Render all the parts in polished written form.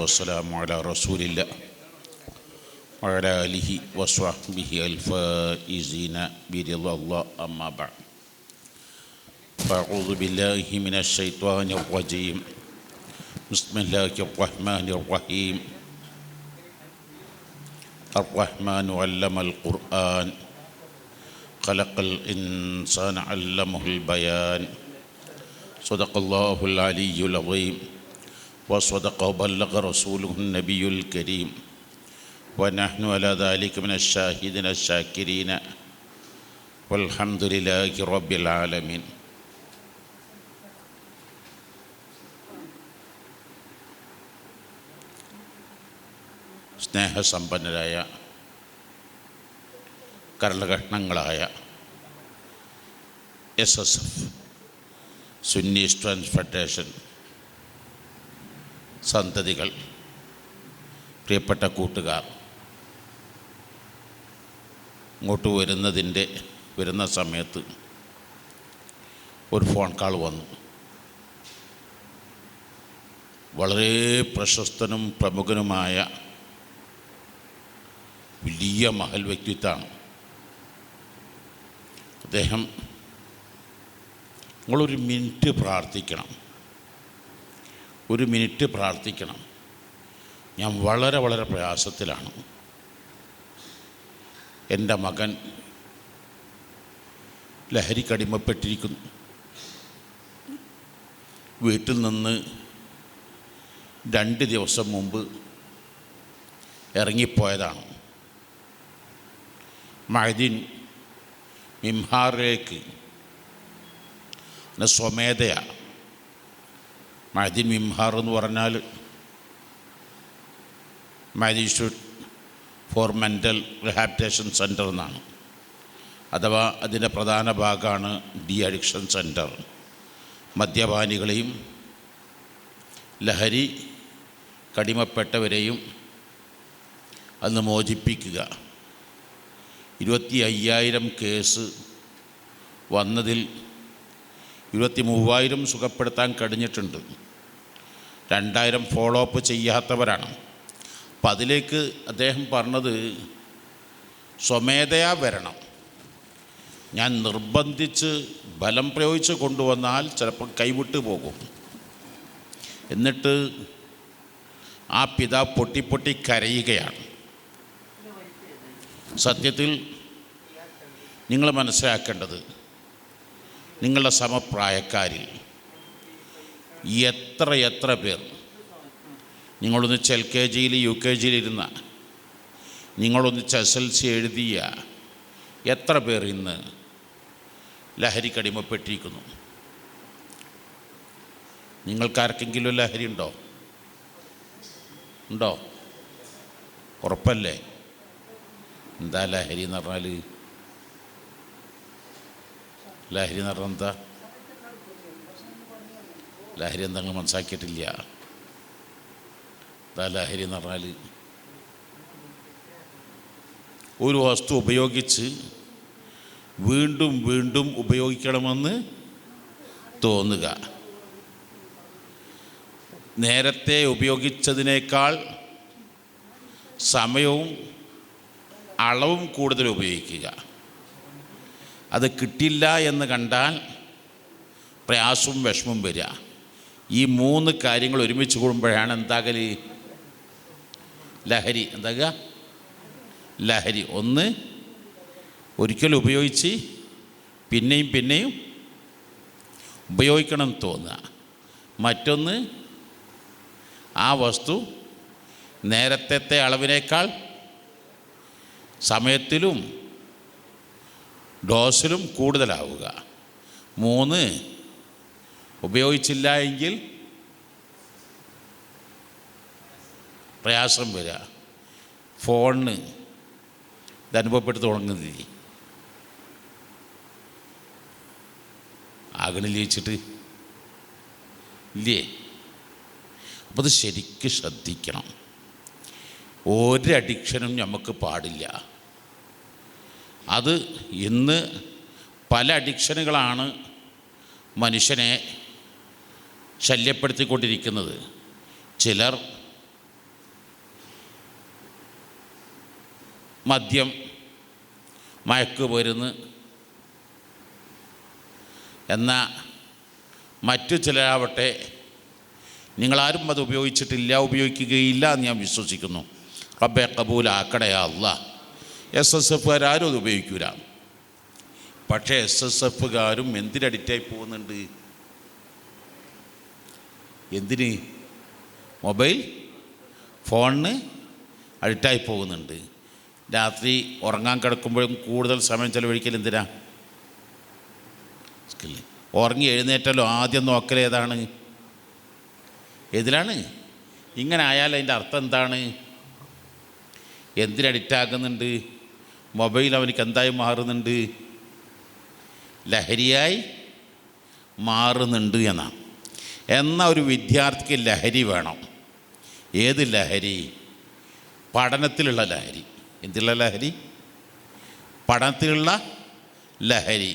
والسلام على رسول الله وعلى آله وصحبه الفائزين برضا الله أما بعد فأعوذ بالله من الشيطان الرجيم بسم الله الرحمن الرحيم الرحمن علم القرآن خلق الإنسان علمه البيان صدق الله العلي العظيم وصدق وبلغ رسوله النبي الكريم ونحن على ذلك من الشاهدين الشاكرين والحمد لله رب العالمين. സ്നേഹസമ്പന്നരായ കരളകഷ്ണങ്ങളായ SSF Sunni students federation സന്തതികൾ, പ്രിയപ്പെട്ട കൂട്ടുകാർ, ഇങ്ങോട്ട് വരുന്ന സമയത്ത് ഒരു ഫോൺ കാൾ വന്നു. വളരെ പ്രശസ്തനും പ്രമുഖനുമായ വലിയ മഹൽ വ്യക്തിത്വമാണ് അദ്ദേഹം. നിങ്ങളൊരു മിനിറ്റ് പ്രാർത്ഥിക്കണം. ഞാൻ വളരെ വളരെ പ്രയാസത്തിലാണ്. എൻ്റെ മകൻ ലഹരിക്കടിമപ്പെട്ടിരിക്കുന്നു. വീട്ടിൽ നിന്ന് 2 ദിവസം മുമ്പ് ഇറങ്ങിപ്പോയതാണ്. മഅദിൻ മിംഹാറിലേക്ക് സ്വമേധയാണ്. മഅദിൻ മിംഹാർ എന്ന് പറഞ്ഞാൽ Ma'din institute four mental rehabilitation centre എന്നാണ്. അഥവാ അതിൻ്റെ പ്രധാന ഭാഗമാണ് ഡി അഡിക്ഷൻ സെൻറ്റർ. മദ്യപാനികളെയും ലഹരി കടിമപ്പെട്ടവരെയും അന്ന് മോചിപ്പിക്കുക. 25,000 കേസ് വന്നതിൽ 23,000 സുഖപ്പെടുത്താൻ കഴിഞ്ഞിട്ടുണ്ട്. 2,000 ഫോളോ അപ്പ് ചെയ്യാത്തവരാണ്. അപ്പം അതിലേക്ക് അദ്ദേഹം പറഞ്ഞത് സ്വമേധയാ വരണം. ഞാൻ നിർബന്ധിച്ച് ബലം പ്രയോഗിച്ച് കൊണ്ടുവന്നാൽ ചിലപ്പോൾ കൈവിട്ട് പോകും. എന്നിട്ട് ആ പിതാവ് പൊട്ടി കരയുകയാണ്. സത്യത്തിൽ നിങ്ങൾ മനസ്സിലാക്കേണ്ടത്, നിങ്ങളുടെ സമപ്രായക്കാരിൽ എത്ര പേർ, നിങ്ങളൊന്നിച്ച് LKG UKG ഇരുന്ന, നിങ്ങളൊന്നിച്ച് SLC എഴുതിയ എത്ര പേർ ഇന്ന് ലഹരിക്കടിമപ്പെട്ടിരിക്കുന്നു? നിങ്ങൾക്കാർക്കെങ്കിലും ലഹരി ഉണ്ടോ? ഉറപ്പല്ലേ? എന്താ ലഹരി എന്ന് പറഞ്ഞാൽ? ലഹരി എന്ന് പറഞ്ഞാൽ എന്താ? ലഹരി എന്തെങ്കിലും മനസ്സിലാക്കിയിട്ടില്ല. എന്താ ലഹരി എന്ന് പറഞ്ഞാൽ? ഒരു വസ്തു ഉപയോഗിച്ച് വീണ്ടും വീണ്ടും ഉപയോഗിക്കണമെന്ന് തോന്നുക. നേരത്തെ ഉപയോഗിച്ചതിനേക്കാൾ സമയവും അളവും കൂടുതൽ ഉപയോഗിക്കുക. അത് കിട്ടില്ല എന്ന് കണ്ടാൽ പ്രയാസവും വിഷമവും വരിക. ഈ 3 കാര്യങ്ങൾ ഒരുമിച്ച് കൂടുമ്പോഴാണ് എന്താകല്? ലഹരി. എന്താകുക? ലഹരി. ഒന്ന്, ഒരിക്കലും ഉപയോഗിച്ച് പിന്നെയും ഉപയോഗിക്കണം തോന്നുക. മറ്റൊന്ന്, ആ വസ്തു നേരത്തെ അളവിനേക്കാൾ സമയത്തിലും ഡോസിലും കൂടുതലാവുക. 3, ഉപയോഗിച്ചില്ല എങ്കിൽ പ്രയാസം വരിക. ഫോണിന് ഇത് അനുഭവപ്പെടുത്തി തുടങ്ങുന്നില്ലേ? ആകണില്ലിച്ചിട്ട് ഇല്ലേ? അപ്പോൾ അത് ശരിക്കും ശ്രദ്ധിക്കണം. ഒരു അഡിക്ഷനും നമുക്ക് പാടില്ല. അത് ഇന്ന് പല അഡിക്ഷനുകളാണ് മനുഷ്യനെ ശല്യപ്പെടുത്തിക്കൊണ്ടിരിക്കുന്നത്. ചിലർ മദ്യം, മയക്കുമരുന്ന് എന്നാൽ മറ്റു ചിലരാവട്ടെ നിങ്ങളാരും അത് ഉപയോഗിച്ചിട്ടില്ല, ഉപയോഗിക്കുകയില്ല എന്ന് ഞാൻ വിശ്വസിക്കുന്നു. റബ്ബെ കബൂലാക്കടയാ അല്ലാ. SSFകാരും അത് ഉപയോഗിക്കൂല. പക്ഷേ SSFകാരും എന്തിനഡിക്റ്റായി പോകുന്നുണ്ട്? എന്തിന്? മൊബൈൽ ഫോണിന് അഡിക്റ്റായി പോകുന്നുണ്ട്. രാത്രി ഉറങ്ങാൻ കിടക്കുമ്പോഴും കൂടുതൽ സമയം ചെലവഴിക്കൽ എന്തിനാ? ഉറങ്ങി എഴുന്നേറ്റാലോ ആദ്യം നോക്കൽ ഏതാണ്? ഏതിലാണ്? ഇങ്ങനെ ആയാൽ അതിൻ്റെ അർത്ഥം എന്താണ്? എന്തിനഡിക്റ്റാകുന്നുണ്ട്? മൊബൈൽ അവനിക്ക് എന്തായി മാറുന്നുണ്ട്? ലഹരിയായി മാറുന്നുണ്ട് എന്നാണ്. എന്നാൽ ഒരു വിദ്യാർത്ഥിക്ക് ലഹരി വേണം. ഏത് ലഹരി? പഠനത്തിലുള്ള ലഹരി. എന്തിലുള്ള ലഹരി? പഠനത്തിലുള്ള ലഹരി.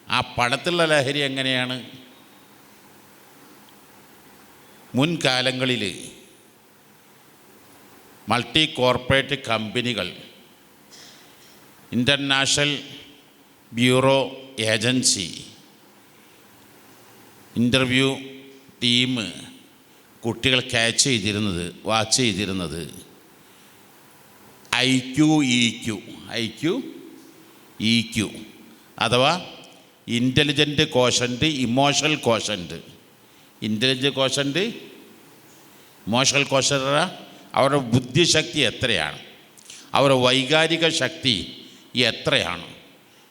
ആ പഠനത്തിലുള്ള ലഹരി എങ്ങനെയാണ്? മുൻകാലങ്ങളിൽ മൾട്ടി കോർപ്പറേറ്റ് കമ്പനികൾ, international bureau agency, interview team കുട്ടികൾ വാച്ച് ചെയ്തിരുന്നത് IQ അഥവാ intelligent quotient, emotional quotient. Intelligent quotient, emotional quotient അവരുടെ ബുദ്ധിശക്തി എത്രയാണ്, അവരുടെ വൈകാരിക ശക്തി എത്രയാണ്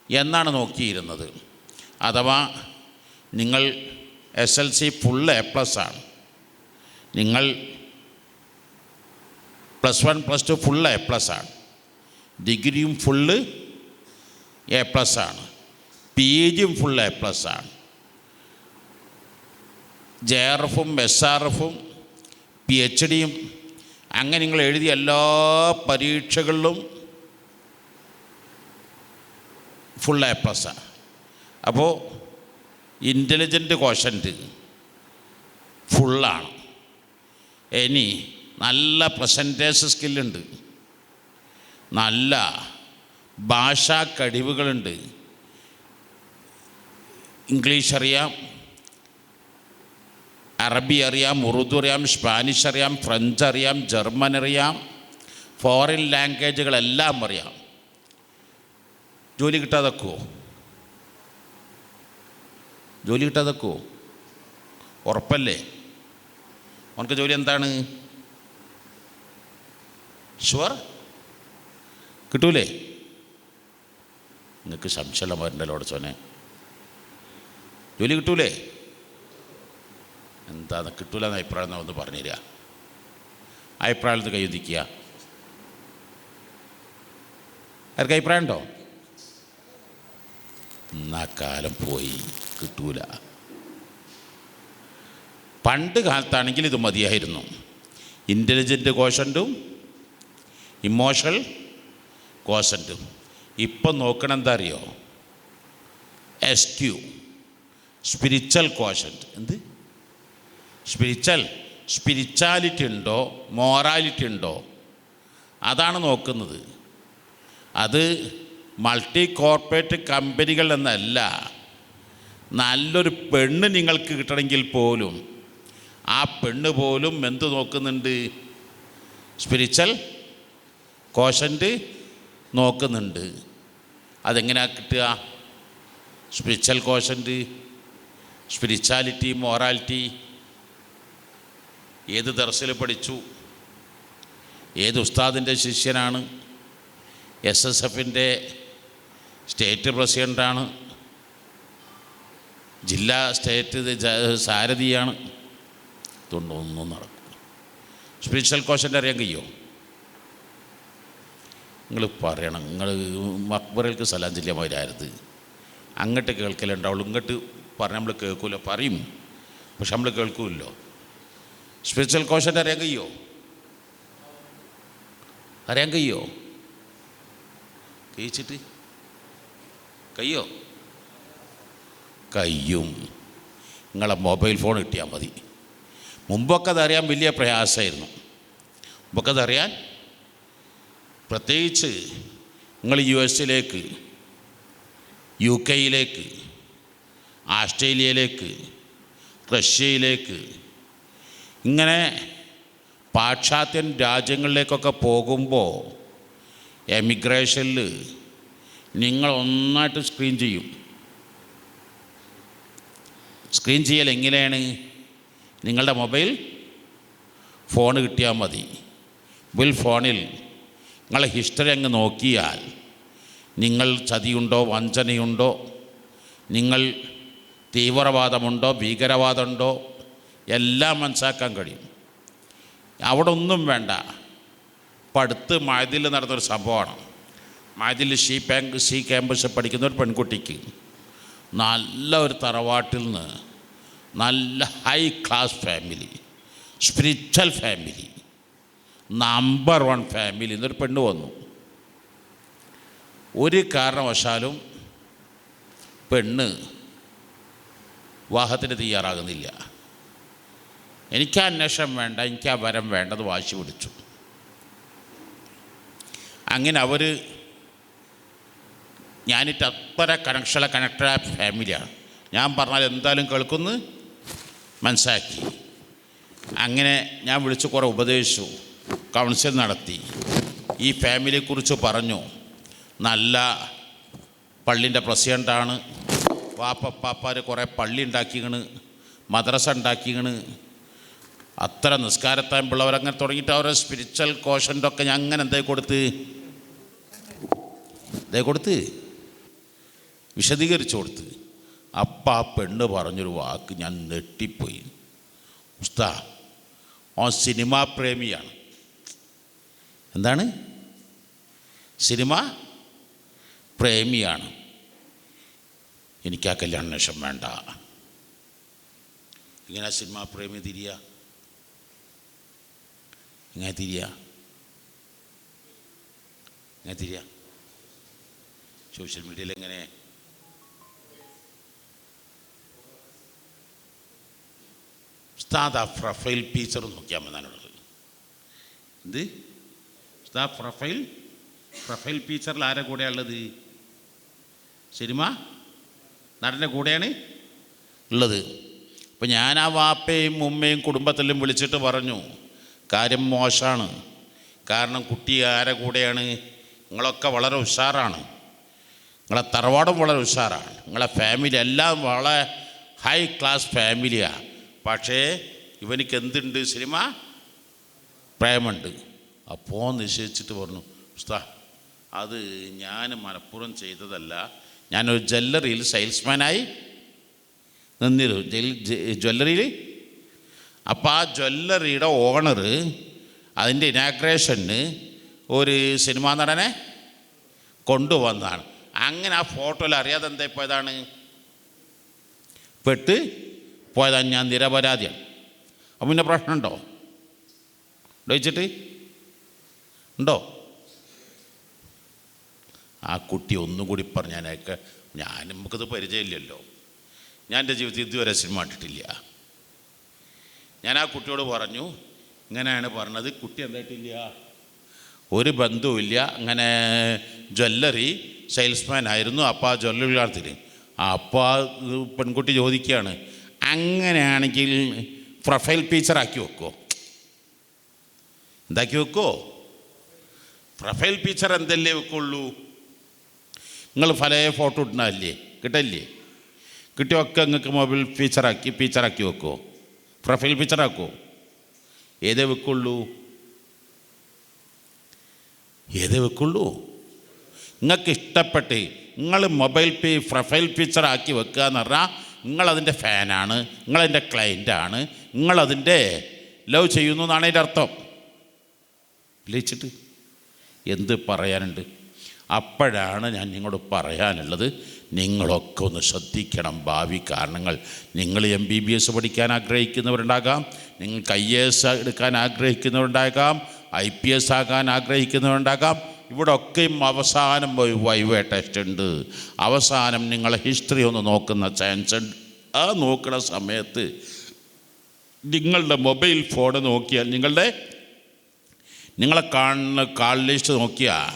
എന്നാണ് നോക്കിയിരുന്നത്. അഥവാ നിങ്ങൾ SLC ഫുൾ A+ ആണ്, നിങ്ങൾ +1 +2 ഫുൾ A+ ആണ്, ഡിഗ്രിയും ഫുള്ള് A+ ആണ്, PGയും ഫുൾ A+ ആണ്, JRFും SRFും PhDയും അങ്ങനെ നിങ്ങൾ എഴുതിയ എല്ലാ പരീക്ഷകളിലും ഫുൾ A+ ആണ്. അപ്പോൾ ഇൻ്റലിജൻ്റ് കോഷൻറ്റ് ഫുള്ളാണ്. ഇനി നല്ല പ്രസൻറ്റേഷൻ സ്കില്ലുണ്ട്, നല്ല ഭാഷാ കഴിവുകളുണ്ട്, ഇംഗ്ലീഷ് അറിയാം, അറബി അറിയാം, ഉറുദു അറിയാം, സ്പാനിഷ് അറിയാം, ഫ്രഞ്ച് അറിയാം, ജർമ്മൻ അറിയാം, ഫോറിൻ ലാംഗ്വേജുകളെല്ലാം അറിയാം. ജോലി കിട്ടാതെക്കുമോ? ജോലി കിട്ടാതെക്കുമോ? ഉറപ്പല്ലേ? അവനക്ക് ജോലി എന്താണ്? ഷുവർ കിട്ടൂലേ? നിങ്ങൾക്ക് സംശയമുള്ള മരുണ്ടല്ലോ അടച്ചോനെ. ജോലി കിട്ടൂലേ? എന്താ കിട്ടൂല എന്ന അഭിപ്രായം എന്നാ ഒന്ന് പറഞ്ഞു തരിക. അഭിപ്രായത്തിൽ കൈയുദിക്കുക. ആർക്ക് അഭിപ്രായം ഉണ്ടോ? എന്നാ കാലം പോയി, കിട്ടൂല. പണ്ട് കാലത്താണെങ്കിൽ ഇത് മതിയായിരുന്നു. ഇൻ്റലിജൻ്റ് കോഷൻറ്റും ഇമോഷണൽ കോഷൻറ്റും. ഇപ്പം നോക്കണം എന്താ അറിയോ? SQ spiritual quotient. എന്ത് സ്പിരിച്വാലിറ്റി ഉണ്ടോ, മോറാലിറ്റി ഉണ്ടോ, അതാണ് നോക്കുന്നത്. അത് മൾട്ടി കോർപ്പറേറ്റ് കമ്പനികൾ എന്നല്ല. നല്ലൊരു പെണ്ണ് നിങ്ങൾക്ക് കിട്ടണമെങ്കിൽ പോലും ആ പെണ്ണ് പോലും എന്ത് നോക്കുന്നുണ്ട്? സ്പിരിച്വൽ കോഷൻറ്റ് നോക്കുന്നുണ്ട്. അതെങ്ങനെയാണ് കിട്ടുക? സ്പിരിച്വൽ കോഷൻറ്റ്, സ്പിരിച്വാലിറ്റി, മൊറാലിറ്റി ഏത് ദർസിൽ പഠിച്ചു, ഏത് ഉസ്താദിൻ്റെ ശിഷ്യനാണ്, SSFൻ്റെ സ്റ്റേറ്റ് പ്രസിഡൻ്റാണ്, ജില്ലാ സ്റ്റേറ്റ് സാരഥിയാണ്. ഇതൊന്നും നടക്കും. സ്പിരിച്വൽ കോഷൻ്റ് അറിയാൻ കഴിയുമോ? നിങ്ങൾ പറയണം. നിങ്ങൾ മക്ബറയിലേക്ക് സലാം ജില്ലമാരായത് അങ്ങോട്ട് കേൾക്കലുണ്ടാവുള്ളൂ, ഇങ്ങോട്ട് പറഞ്ഞാൽ നമ്മൾ കേൾക്കൂല. പറയും, പക്ഷെ നമ്മൾ കേൾക്കൂല്ലോ. സ്പിരിച്വൽ കോഷൻ്റ് അറിയാൻ കഴിയുമോ? അറിയാൻ കഴിയുമോ? കഴിച്ചിട്ട് കഴിയോ? കഴിയും. നിങ്ങളെ മൊബൈൽ ഫോൺ കിട്ടിയാൽ മതി. മുമ്പൊക്കെ അതറിയാൻ വലിയ പ്രയാസമായിരുന്നു. മുമ്പൊക്കെ അതറിയാൻ പ്രത്യേകിച്ച് നിങ്ങൾ US-ലേക്ക്, UK-യിലേക്ക്, ആസ്ട്രേലിയയിലേക്ക്, റഷ്യയിലേക്ക്, ഇങ്ങനെ പാശ്ചാത്യൻ രാജ്യങ്ങളിലേക്കൊക്കെ പോകുമ്പോൾ എമിഗ്രേഷനിൽ നിങ്ങൾ ഒന്നായിട്ട് സ്ക്രീൻ ചെയ്യും. സ്ക്രീൻ ചെയ്യൽ എങ്ങനെയാണ്? നിങ്ങളുടെ മൊബൈൽ ഫോൺ കിട്ടിയാൽ മതി. മൊബൈൽ ഫോണിൽ നിങ്ങളെ ഹിസ്റ്ററി അങ്ങ് നോക്കിയാൽ നിങ്ങൾ ചതിയുണ്ടോ, വഞ്ചനയുണ്ടോ, നിങ്ങൾ തീവ്രവാദമുണ്ടോ, ഭീകരവാദമുണ്ടോ എല്ലാം മനസ്സിലാക്കാൻ കഴിയും. അവിടെ ഒന്നും വേണ്ട. ഇപ്പം അടുത്ത് മഴതിൽ നടന്നൊരു സംഭവമാണ്. മഴതിൽ സി ക്യാമ്പസ് പഠിക്കുന്ന ഒരു പെൺകുട്ടിക്ക് നല്ല ഒരു തറവാട്ടിൽ നിന്ന് നല്ല high class family, spiritual family, number 1 family എന്നൊരു പെണ്ണ് വന്നു. ഒരു കാരണവശാലും പെണ്ണ് വിവാഹത്തിന് തയ്യാറാകുന്നില്ല. എനിക്ക് ആ അന്വേഷണം വേണ്ട, എനിക്ക് ആ വരം വേണ്ടത് വാശി പിടിച്ചു. അങ്ങനെ അവർ ഞാനിട്ട് അത്ര കണക്റ്റഡായ ഫാമിലിയാണ്. ഞാൻ പറഞ്ഞാൽ എന്തായാലും കേൾക്കുമെന്ന് മനസ്സിലാക്കി. അങ്ങനെ ഞാൻ വിളിച്ച് കുറേ ഉപദേശിച്ചു, കൗൺസിൽ നടത്തി, ഈ ഫാമിലിയെക്കുറിച്ച് പറഞ്ഞു. നല്ല പള്ളിൻ്റെ പ്രസിഡൻ്റാണ്, പാപ്പാർ കുറേ പള്ളി ഉണ്ടാക്കിയാണ്, മദ്രസ ഉണ്ടാക്കിയാണ്, അത്ര നിസ്കാരത്താൻ പിള്ളവരങ്ങനെ തുടങ്ങിയിട്ട് അവരുടെ സ്പിരിച്വൽ കോഷൻ്റൊക്കെ ഞാൻ അങ്ങനെ എന്തേ കൊടുത്ത് വിശദീകരിച്ചു കൊടുത്ത്. അപ്പം ആ പെണ്ണ് പറഞ്ഞൊരു വാക്ക് ഞാൻ നെട്ടിപ്പോയി. ഉസ്താ, ഓൻ സിനിമാ പ്രേമിയാണ്. എന്താണ്? സിനിമ പ്രേമിയാണ്. എനിക്ക് ആ കല്യാണേഷം വേണ്ട. ഇങ്ങനെ സിനിമാ പ്രേമി തിരിയുക, ഇങ്ങനെ തിരിയുക സോഷ്യൽ മീഡിയയിൽ എങ്ങനെ ഉസ്താദ് ആ പ്രൊഫൈൽ പിക്ചർ നോക്കിയാൽ മതി. എന്ത് ഉസ്താദ് പ്രൊഫൈൽ പിക്ചറിൽ ആരുടെ കൂടെയുള്ളത്? സിനിമ നടൻ്റെ കൂടെയാണ് ഉള്ളത്. അപ്പം ഞാൻ ആ വാപ്പയും ഉമ്മയും കുടുംബത്തിലും വിളിച്ചിട്ട് പറഞ്ഞു, കാര്യം മോശമാണ്. കാരണം കുട്ടി ആരെ കൂടെയാണ്? നിങ്ങളൊക്കെ വളരെ ഉഷാറാണ്, നിങ്ങളെ തറവാടും വളരെ ഉഷാറാണ്, നിങ്ങളെ ഫാമിലി എല്ലാം വളരെ ഹൈ ക്ലാസ് ഫാമിലിയാണ്. പക്ഷേ ഇവനിക്ക് എന്തുണ്ട്? സിനിമ പ്രേമുണ്ട്. അപ്പോൾ നിശ്ചയിച്ചിട്ട് പറഞ്ഞു, ഉസ്താദ് അത് ഞാൻ മനഃപൂർവ്വം ചെയ്തതല്ല, ഞാനൊരു ജ്വല്ലറിയിൽ സെയിൽസ്മാനായി നിന്നിരുന്നു, ജ്വല്ലറിയിൽ. അപ്പോൾ ആ ജ്വല്ലറിയുടെ ഓണർ അതിൻ്റെ ഇനാഗ്രേഷന് ഒരു സിനിമാ നടനെ കൊണ്ടുവന്നതാണ്. അങ്ങനെ ആ ഫോട്ടോയിൽ അറിയാതെ എന്താ പോയതാണ്, പെട്ട് പോയതാണ്. ഞാൻ നിരപരാധിയാണ്. അപ്പം പിന്നെ പ്രശ്നമുണ്ടോ? ചോദിച്ചിട്ട് ഉണ്ടോ? ആ കുട്ടി ഒന്നും കൂടി പറഞ്ഞാനൊക്കെ നമുക്കത് പരിചയമില്ലല്ലോ. ഞാൻ എൻ്റെ ജീവിതത്തിൽ ഇതുവരെ സിനിമ കണ്ടിട്ടില്ല. ഞാൻ ആ കുട്ടിയോട് പറഞ്ഞു, ഇങ്ങനെയാണ് പറഞ്ഞത്. കുട്ടി എന്തായിട്ടില്ല, ഒരു ബന്ധവുമില്ല. അങ്ങനെ ജ്വല്ലറി സെയിൽസ്മാൻ ആയിരുന്നു. അപ്പോൾ ആ ജ്വല്ലറി നടത്തിന്. അപ്പോൾ ആ പെൺകുട്ടി ചോദിക്കുകയാണ്, അങ്ങനെയാണെങ്കിൽ പ്രൊഫൈൽ പിക്ചറാക്കി വെക്കുമോ? എന്താക്കി വെക്കുമോ? പ്രൊഫൈൽ പിക്ചർ എന്തല്ലേ വെക്കുള്ളൂ? നിങ്ങൾ പല ഫോട്ടോ ഇടുന്നതല്ലേ, കിട്ടല്ലേ? കിട്ടിയൊക്കെ നിങ്ങൾക്ക് മൊബൈൽ പിക്ചറാക്കി വെക്കുമോ? പ്രൊഫൈൽ പിക്ചറാക്കുമോ? ഏതേ വെക്കുള്ളൂ? നിങ്ങൾക്ക് ഇഷ്ടപ്പെട്ട് നിങ്ങൾ മൊബൈൽ പ്രൊഫൈൽ പിക്ചറാക്കി വെക്കുക എന്ന് പറഞ്ഞാൽ നിങ്ങളതിൻ്റെ ഫാനാണ്, നിങ്ങളതിൻ്റെ ക്ലയൻ്റാണ്, നിങ്ങളതിൻ്റെ ലവ് ചെയ്യുന്നു എന്നാണ് അതിൻ്റെ അർത്ഥം. വിളിച്ചിട്ട് എന്ത് പറയാനുണ്ട്? അപ്പോഴാണ് ഞാൻ നിങ്ങളോട് പറയാനുള്ളത്, നിങ്ങളൊക്കെ ഒന്ന് ശ്രദ്ധിക്കണം. ഭാവി കാരണങ്ങൾ, നിങ്ങൾ MBBS പഠിക്കാൻ ആഗ്രഹിക്കുന്നവരുണ്ടാകാം, നിങ്ങൾക്ക് IAS എടുക്കാൻ ആഗ്രഹിക്കുന്നവരുണ്ടാകാം, IPS ആകാൻ ആഗ്രഹിക്കുന്നവരുണ്ടാകാം. ഇവിടെ ഒക്കെയും അവസാനം വൈവേ ടെസ്റ്റ് ഉണ്ട്. അവസാനം നിങ്ങളെ ഹിസ്റ്ററി ഒന്ന് നോക്കുന്ന ചാൻസ് ഉണ്ട്. ആ നോക്കുന്ന സമയത്ത് നിങ്ങളുടെ മൊബൈൽ ഫോൺ നോക്കിയാൽ നിങ്ങളുടെ നിങ്ങളെ കാണുന്ന കാൾ ലിസ്റ്റ് നോക്കിയാൽ,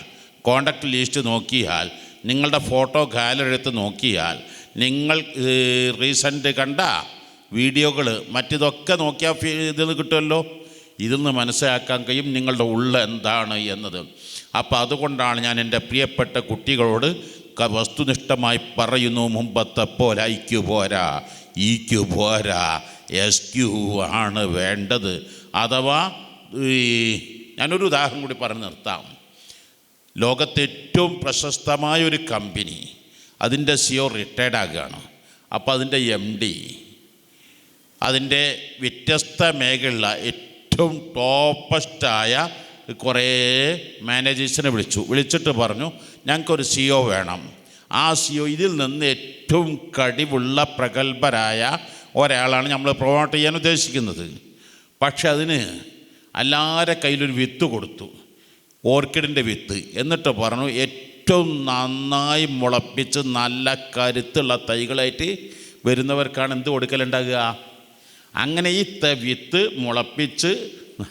കോണ്ടാക്ട് ലിസ്റ്റ് നോക്കിയാൽ, നിങ്ങളുടെ ഫോട്ടോ ഗാലറി എടുത്ത് നോക്കിയാൽ, നിങ്ങൾ റീസെൻ്റ് കണ്ട വീഡിയോകൾ മറ്റിതൊക്കെ നോക്കിയാൽ ഇതിൽ കിട്ടുമല്ലോ. ഇതിൽ നിന്ന് മനസ്സിലാക്കാൻ കഴിയും നിങ്ങളുടെ ഉള്ള എന്താണ് എന്നത്. അപ്പോൾ അതുകൊണ്ടാണ് ഞാൻ എൻ്റെ പ്രിയപ്പെട്ട കുട്ടികളോട് വസ്തുനിഷ്ഠമായി പറയുന്നു, മുമ്പത്തെ പോലെ ഐക്യു പോരാ, ഈക്യു പോരാ, എസ്ക്യു ആണ് വേണ്ടത്. അഥവാ ഞാനൊരു ഉദാഹരണം കൂടി പറഞ്ഞ് നിർത്താം. ലോകത്തെ ഏറ്റവും പ്രശസ്തമായ ഒരു കമ്പനി, അതിൻ്റെ CEO റിട്ടയർഡ് ആകുകയാണ്. അപ്പോൾ അതിൻ്റെ MD അതിൻ്റെ വ്യത്യസ്ത മേഖലയിലുള്ള ഏറ്റവും ടോപ്പസ്റ്റായ കുറേ മാനേജേഴ്സിനെ വിളിച്ചിട്ട് പറഞ്ഞു, ഞങ്ങൾക്കൊരു CEO വേണം. ആ CEO ഇതിൽ നിന്ന് ഏറ്റവും കഴിവുള്ള പ്രഗത്ഭരായ ഒരാളാണ് നമ്മൾ പ്രൊമോട്ട് ചെയ്യാൻ ഉദ്ദേശിക്കുന്നത്. പക്ഷെ അതിന് എല്ലാവരുടെ കയ്യിലൊരു വിത്ത് കൊടുത്തു, ഓർക്കിഡിൻ്റെ വിത്ത്. എന്നിട്ട് പറഞ്ഞു ഏറ്റവും നന്നായി മുളപ്പിച്ച് നല്ല കരുത്തുള്ള തൈകളായിട്ട് വരുന്നവർക്കാണ് എന്ത് കൊടുക്കലുണ്ടാകുക. അങ്ങനെ ഈ വിത്ത് മുളപ്പിച്ച്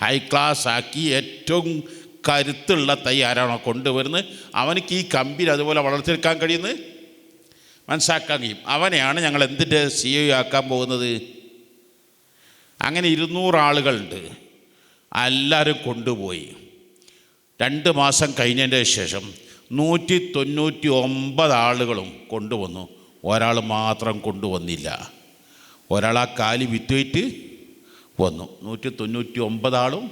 ഹൈ ക്ലാസ് ആക്കി ഏറ്റവും കരുത്തുള്ള തൈ ആരാണോ കൊണ്ടുവരുന്നത് അവനക്ക് ഈ കമ്പനി അതുപോലെ വളർത്തിയെടുക്കാൻ കഴിയുന്നത് മനസ്സിലാക്കാൻ കഴിയും. അവനെയാണ് ഞങ്ങൾ എന്തിൻ്റെ CEO ആക്കാൻ പോകുന്നത്. അങ്ങനെ 200 ആളുകളുണ്ട്. എല്ലാവരും കൊണ്ടുപോയി. 2 മാസം കഴിഞ്ഞതിൻ്റെ ശേഷം 199 ആളുകളും കൊണ്ടുവന്നു. ഒരാൾ മാത്രം കൊണ്ടുവന്നില്ല. ഒരാൾ ആ കാലി വിറ്റുപോയിട്ട് വന്നു. 199 ആളും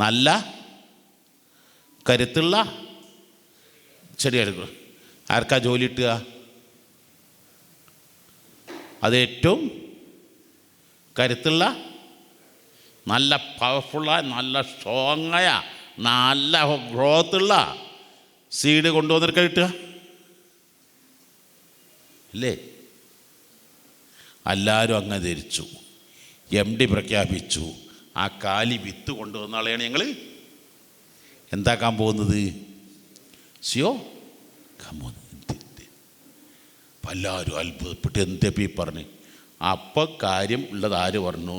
നല്ല കരുത്തുള്ള ചെടിയെടുക്കുക. ആർക്കാ ജോലി കിട്ടുക? അത് ഏറ്റവും കരുത്തുള്ള, നല്ല പവർഫുള്ള, നല്ല സ്ട്രോങ്ങായ, നല്ല ഗ്രോത്തുള്ള സീഡ് കൊണ്ടുവന്നിട്ട് കിട്ടുക അല്ലേ? എല്ലാവരും അങ്ങ് ധരിച്ചു. MD പ്രഖ്യാപിച്ചു, ആ കാലി വിത്ത് കൊണ്ടുവന്ന ആളെയാണ് ഞങ്ങൾ എന്താക്കാൻ പോകുന്നത്, CEO ആക്കാൻ പോകുന്നത്. എല്ലാവരും അത്ഭുതപ്പെട്ട് എന്തപ്പി പറഞ്ഞ്. അപ്പം കാര്യം ഉള്ളത് ആര് പറഞ്ഞു?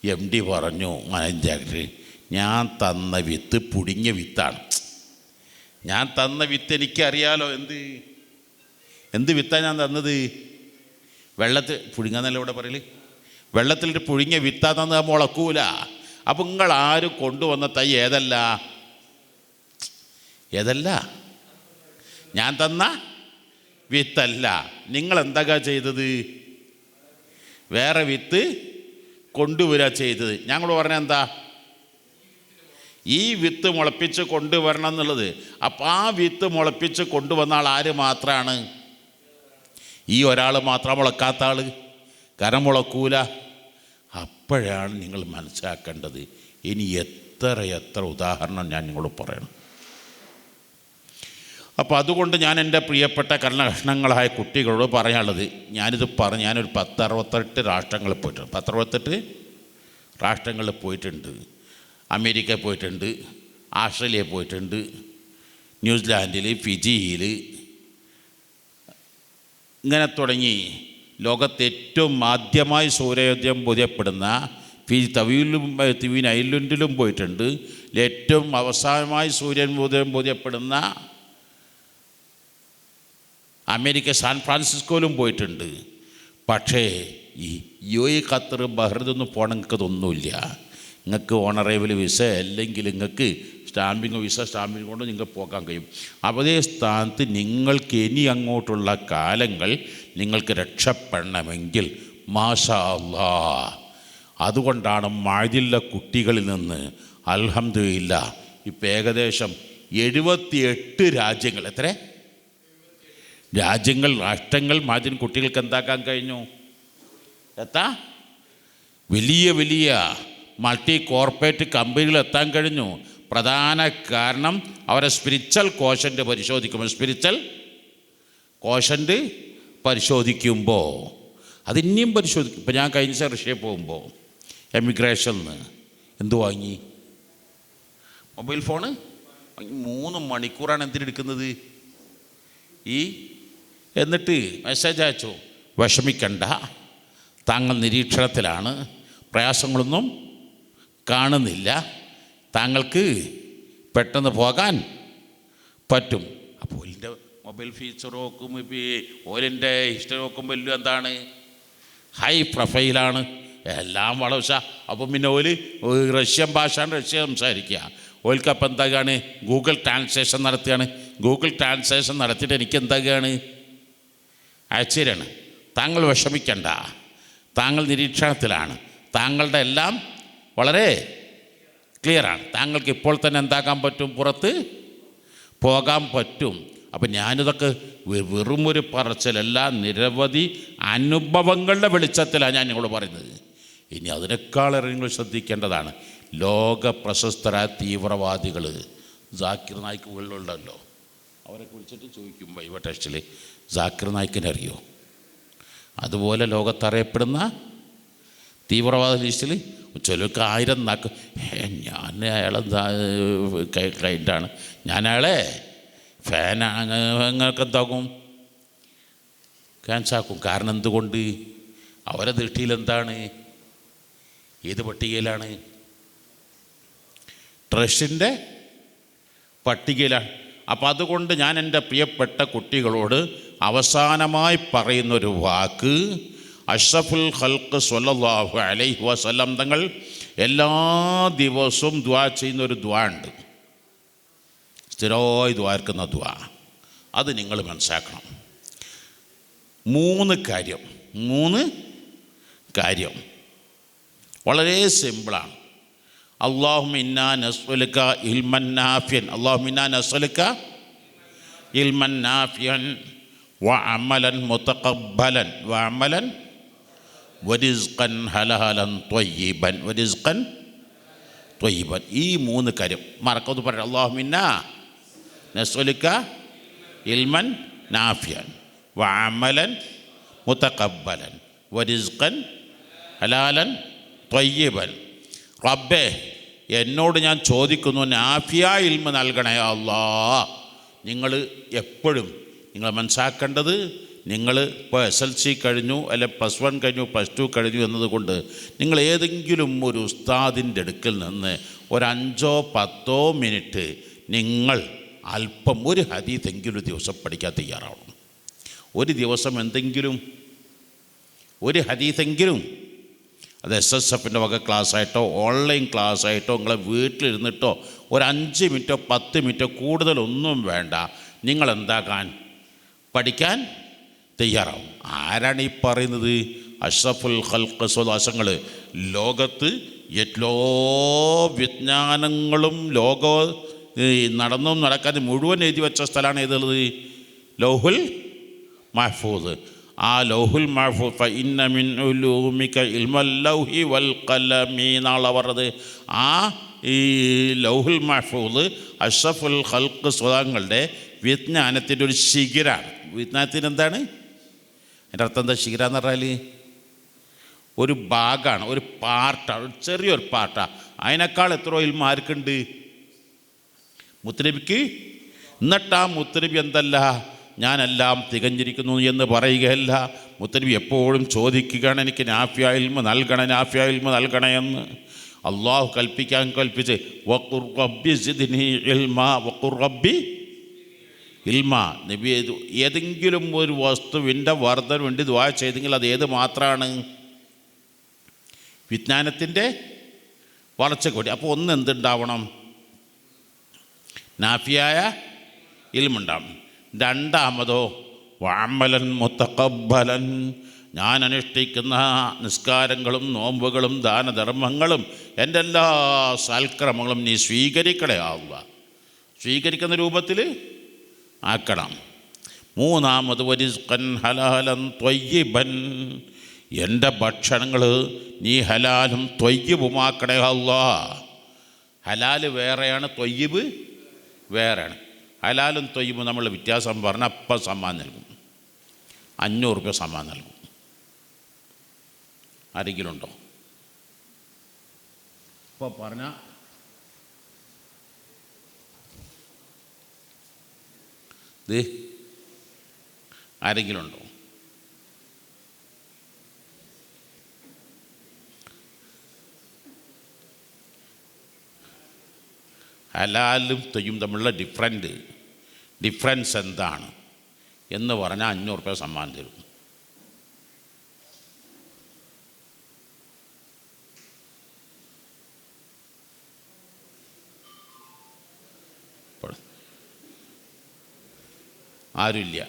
MD പറഞ്ഞു, മാനേജിംഗ് ഡയറക്ടർ, ഞാൻ തന്ന വിത്ത് പുടിങ്ങിയ വിത്താണ്. ഞാൻ തന്ന വിത്ത് എനിക്കറിയാലോ. എന്ത് വിത്താണ് ഞാൻ തന്നത്? വെള്ളത്തിൽ പുഴുങ്ങാന്നല്ല ഇവിടെ പറയല്. വെള്ളത്തിലിട്ട് പുഴുങ്ങിയ വിത്താ തന്നത് മുളക്കൂല. അപ്പം നിങ്ങൾ ആരും കൊണ്ടുവന്ന തൈ ഏതല്ല? ഞാൻ തന്ന വിത്തല്ല. നിങ്ങളെന്താ ചെയ്തത്? വേറെ വിത്ത് കൊണ്ടുവരിക ചെയ്തത്. ഞങ്ങൾ പറഞ്ഞ എന്താ? ഈ വിത്ത് മുളപ്പിച്ച് കൊണ്ടുവരണം എന്നുള്ളത്. അപ്പം ആ വിത്ത് മുളപ്പിച്ച് കൊണ്ടുവന്ന ആൾ ആര് മാത്രമാണ്? ഈ ഒരാൾ മാത്രം മുളക്കാത്ത ആൾ. കാരണം മുളക്കൂല. അപ്പോഴാണ് നിങ്ങൾ മനസ്സിലാക്കേണ്ടത്. ഇനി എത്ര ഉദാഹരണം ഞാൻ നിങ്ങളോട് പറയണം. അപ്പോൾ അതുകൊണ്ട് ഞാൻ എൻ്റെ പ്രിയപ്പെട്ട കർണകഷ്ണങ്ങളായ കുട്ടികളോട് പറയാനുള്ളത്, ഞാനൊരു 1068 രാഷ്ട്രങ്ങളിൽ പോയിട്ടുണ്ട്. 1068 രാഷ്ട്രങ്ങളിൽ പോയിട്ടുണ്ട്. അമേരിക്ക പോയിട്ടുണ്ട്, ആസ്ട്രേലിയ പോയിട്ടുണ്ട്, ന്യൂസിലാൻഡിൽ, ഫിജിയിൽ, ഇങ്ങനെ തുടങ്ങി ലോകത്തെ ഏറ്റവും ആദ്യമായി സൂര്യോദയം ബോധ്യപ്പെടുന്ന തിവീൻ ഐലൻഡിലും പോയിട്ടുണ്ട്. ഏറ്റവും അവസാനമായി സൂര്യോദയം ബോധ്യപ്പെടുന്ന അമേരിക്ക സാൻ ഫ്രാൻസിസ്കോയിലും പോയിട്ടുണ്ട്. പക്ഷേ ഈ UAE, ഖത്തർ, ബഹ്റിനൊന്നും പോകണം. നിങ്ങൾക്ക് ഇതൊന്നുമില്ല. നിങ്ങൾക്ക് ഓണറേബിൾ വിസ അല്ലെങ്കിൽ നിങ്ങൾക്ക് സ്റ്റാമ്പിങ് കൊണ്ട് നിങ്ങൾക്ക് പോകാൻ കഴിയും. അതേ സ്ഥാനത്ത് നിങ്ങൾക്ക് ഇനി അങ്ങോട്ടുള്ള കാലങ്ങൾ നിങ്ങൾക്ക് രക്ഷപ്പെടണമെങ്കിൽ മാഷാ അല്ലാഹ്. അതുകൊണ്ടാണ് മഅദിലുള്ള കുട്ടികളിൽ നിന്ന് അൽഹംദുലില്ലാ ഇപ്പം ഏകദേശം 78 രാജ്യങ്ങൾ, രാഷ്ട്രങ്ങൾ മഅദിൻ കുട്ടികൾക്ക് എന്താക്കാൻ കഴിഞ്ഞു? വലിയ മൾട്ടി കോർപ്പറേറ്റ് കമ്പനികൾ എത്താൻ കഴിഞ്ഞു. പ്രധാന കാരണം അവരെ സ്പിരിച്വൽ കോഷൻ്റ് പരിശോധിക്കുമ്പോൾ അതിനെയും പരിശോധിക്കും. ഇപ്പം ഞാൻ കഴിഞ്ഞ ദിവസം റഷ്യയിൽ പോകുമ്പോൾ എമിഗ്രേഷനിൽ എന്തു വാങ്ങി? മൊബൈൽ ഫോണ് 3 മണിക്കൂറാണ് എന്തിനെടുക്കുന്നത്? എന്നിട്ട് മെസ്സേജ് അയച്ചു, വിഷമിക്കണ്ട, താങ്കൾ നിരീക്ഷണത്തിലാണ്, പ്രയാസങ്ങളൊന്നും കാണുന്നില്ല, താങ്കൾക്ക് പെട്ടെന്ന് പോകാൻ പറ്റും. അപ്പോൾ ഓലിൻ്റെ മൊബൈൽ ഫീച്ചർ നോക്കുമ്പോൾ ഇപ്പോൾ ഓലിൻ്റെ ഹിസ്റ്ററി നോക്കുമ്പോൾ എല്ലാം എന്താണ്, ഹൈ പ്രൊഫൈലാണ്, എല്ലാം വളവശ. അപ്പം പിന്നെ ഓല് റഷ്യൻ ഭാഷയാണ്, റഷ്യ സംസാരിക്കുക. ഓൽക്കപ്പം എന്താകാണ്, ഗൂഗിൾ ട്രാൻസ്ലേഷൻ നടത്തുകയാണ്. ഗൂഗിൾ ട്രാൻസ്ലേഷൻ നടത്തിയിട്ട് എനിക്ക് എന്താകുകയാണ്, ആശ്ചര്യമാണ്. താങ്കൾ വിഷമിക്കണ്ട, താങ്കൾ നിരീക്ഷണത്തിലാണ്, താങ്കളുടെ എല്ലാം വളരെ ക്ലിയറാണ്. താങ്കൾക്ക് ഇപ്പോൾ തന്നെ എന്താക്കാൻ പറ്റും, പുറത്ത് പോകാൻ പറ്റും. അപ്പം ഞാനിതൊക്കെ വെറുമൊരു പറച്ചിലല്ല, നിരവധി അനുഭവങ്ങളുടെ വെളിച്ചത്തിലാണ് ഞാൻ നിങ്ങളോട് പറയുന്നത്. ഇനി അതിനേക്കാളേറെ നിങ്ങൾ ശ്രദ്ധിക്കേണ്ടതാണ്, ലോക പ്രശസ്തരായ തീവ്രവാദികൾ ജാക്കിർ നായിക്ക് ഉള്ളുണ്ടല്ലോ, അവരെ വിളിച്ചിട്ട് ചോദിക്കും വൈവ ടെസ്റ്റിൽ, ജാക്കിർ നായിക്കിനെ അറിയോ? അതുപോലെ ലോകത്തറിയപ്പെടുന്ന തീവ്രവാദ ലിസ്റ്റിൽ ചിലർക്ക് 1000 നാക്ക്, ഞാൻ അയാളെന്താ ക്ലൈൻ്റാണ്, ഞാൻ അയാളെ ഫാനാണ്, നിങ്ങൾക്ക് എന്താക്കും, ക്യാൻസാക്കും. കാരണം എന്തുകൊണ്ട്? അവരെ ദൃഷ്ടിയിൽ എന്താണ്, ഏത് പട്ടികയിലാണ്? ട്രസ്റ്റിൻ്റെ പട്ടികയിലാണ്. അപ്പം അതുകൊണ്ട് ഞാൻ എൻ്റെ പ്രിയപ്പെട്ട കുട്ടികളോട് അവസാനമായി പറയുന്നൊരു വാക്ക്, അഷ്റഫുൽ ഖൽഖ് സ്വല്ലല്ലാഹു അലൈഹി വസല്ലം തങ്ങൾ എല്ലാ ദിവസവും ദുആ ചെയ്യുന്നൊരു ദുആ ഉണ്ട്, സ്ഥിരമായി ദ്വാർക്കുന്ന ദ്വാ. അത് നിങ്ങൾ മനസ്സിലാക്കണം. 3 കാര്യം വളരെ സിമ്പിളാണ്. അല്ലാഹുമ്മ ഇന്നാ നസ്അലുക ഇൽമൻ നാഫിയൻ, അല്ലാഹുമ്മ ഇന്നാ നസ്അലുക ഇൽമൻ നാഫിയൻ വഅമലൻ മുതഖബ്ബലൻ വഅമലൻ വരിസ്ഖൻ ഹലാലൻ ത്വയ്യിബൻ വരിസ്ഖൻ ത്വയ്യിബൻ. ഈ 3 കാര്യം മറക്കാതെ പറയാം. അല്ലാഹുമ്മ ഇന്നാ നസ്അലുക ഇൽമൻ നാഫിയൻ വഅമലൻ മുതഖബ്ബലൻ വരിസ്ഖൻ ഹലാലൻ ത്വയ്യിബൻ. റബ്ബേ, എന്നോട് ഞാൻ ചോദിക്കുന്നു, നാഫിയ ഇൽമ നൽകണേ അല്ലാഹ്. നിങ്ങൾ എപ്പോഴും നിങ്ങൾ മനസ്സിലാക്കേണ്ടത്, നിങ്ങൾ ഇപ്പോൾ SLC കഴിഞ്ഞു, അല്ലെ +1 കഴിഞ്ഞു, +2 കഴിഞ്ഞു എന്നതുകൊണ്ട് നിങ്ങൾ ഏതെങ്കിലും ഒരു ഉസ്താദിൻ്റെ അടുക്കൽ നിന്ന് ഒരു 5-10 മിനിറ്റ് നിങ്ങൾ അല്പം ഒരു ഹദീസെങ്കിലും ഒരു ദിവസം പഠിക്കാൻ തയ്യാറാവണം. ഒരു ദിവസം എന്തെങ്കിലും ഒരു ഹദീസെങ്കിലും, അത് SSFൻ്റെ വക ക്ലാസ്സായിട്ടോ ഓൺലൈൻ ക്ലാസ്സായിട്ടോ നിങ്ങളെ വീട്ടിലിരുന്നിട്ടോ ഒരു 5 മിനിറ്റോ 10 മിനിറ്റോ കൂടുതലൊന്നും വേണ്ട, നിങ്ങളെന്താക്കാൻ പഠിക്കാൻ തയ്യാറാവും. ആരാണ് ഈ പറയുന്നത്? അഷ്റഫുൽ ഖൽഖ് സ്വലാസങ്ങൾ. ലോകത്ത് എല്ലാ വിജ്ഞാനങ്ങളും നടന്നും നടക്കാതെ മുഴുവൻ എഴുതി വെച്ച സ്ഥലമാണ് ഏതുള്ളത്? ലൗഹുൽ മഹ്ഫൂദ്. ആ ലൗഹുൽ മഹ്ഫൂദ് ഫഇന്ന മിൻ ഉലൂമിക ഇൽമൽ ലൗഹി വൽ ഖലമി എന്നാണ് പറഞ്ഞത്. ആ ഈ ലൗഹുൽ മഹ്ഫൂദ് അഷ്റഫുൽ ഖൽഖ് സ്വലാങ്ങളുടെ വിജ്ഞാനത്തിൻ്റെ ഒരു ശിഖിരാണ്. വിജ്ഞാനത്തിന് എന്താണ് എൻ്റെ അർത്ഥം? എന്താ ശിഖിര എന്ന് പറഞ്ഞാൽ? ഒരു ഭാഗമാണ്, ഒരു പാർട്ടാണ്, ഒരു ചെറിയൊരു പാർട്ടാണ്. അതിനേക്കാൾ എത്രയോ ഇൽമ ആർക്കുണ്ട്? മുത്തനബിക്ക്. എന്നിട്ട് ആ മുത്തനബി എന്തല്ല, ഞാനെല്ലാം തികഞ്ഞിരിക്കുന്നു എന്ന് പറയുകയല്ല. മുത്തനബി എപ്പോഴും ചോദിക്കുകയാണ്, എനിക്ക് നാഫിയ ഇൽമ നൽകണേ, നാഫിയ ഇൽമ നൽകണേ എന്ന്. അള്ളാഹു കൽപ്പിച്ച് വഖുർ റബ്ബി സിദ്നി ഇൽമാ വഖുർ റബ്ബി ഇൽമ. നബി ഏതെങ്കിലും ഒരു വസ്തുവിൻ്റെ വർദ്ധന വേണ്ടി ദുആ ചെയ്തെങ്കിൽ അത് ഏത് മാത്രമാണ്? വിജ്ഞാനത്തിൻ്റെ വളർച്ചയ്ക്ക് വേണ്ടി. അപ്പോൾ ഒന്ന് എന്തുണ്ടാവണം? നാഫിയായ ഇൽമുണ്ടാവണം. രണ്ടാമതോ വഅമലൻ മുതഖബ്ബലൻ, ഞാൻ അനുഷ്ഠിക്കുന്ന നിസ്കാരങ്ങളും നോമ്പുകളും ദാനധർമ്മങ്ങളും എൻ്റെ എല്ലാ സൽക്രമങ്ങളും നീ സ്വീകരിക്കണേ അല്ലാഹ്. സ്വീകരിക്കുന്ന രൂപത്തിൽ ആക്കണം. മൂന്നാമത് വരിസ്ഖൻ ഹലാലൻ ത്വയ്യിബൻ, എൻ്റെ ഭക്ഷണങ്ങൾ നീ ഹലാലും ത്വയ്യിബുമാക്കണേ അല്ലാഹ്. ഹലാൽ വേറെയാണ്, ത്വയ്യിബ് വേറെയാണ്. ഹലാലും ത്വയ്യിബും നമ്മൾ വ്യത്യാസം പറഞ്ഞാൽ അപ്പം സമ്മാനം നൽകും, 500 രൂപ സമ്മാനം നൽകും. ആരെങ്കിലും ഉണ്ടോ? ഇപ്പോൾ പറഞ്ഞാൽ ഇത് ആരെങ്കിലും ഉണ്ടോ? ഹലാലും തൊയ്യും തമ്മിലുള്ള ഡിഫറൻസ് എന്താണ് എന്ന് പറഞ്ഞാൽ 500 രൂപ സമ്മാനം തരും. ആരുമില്ല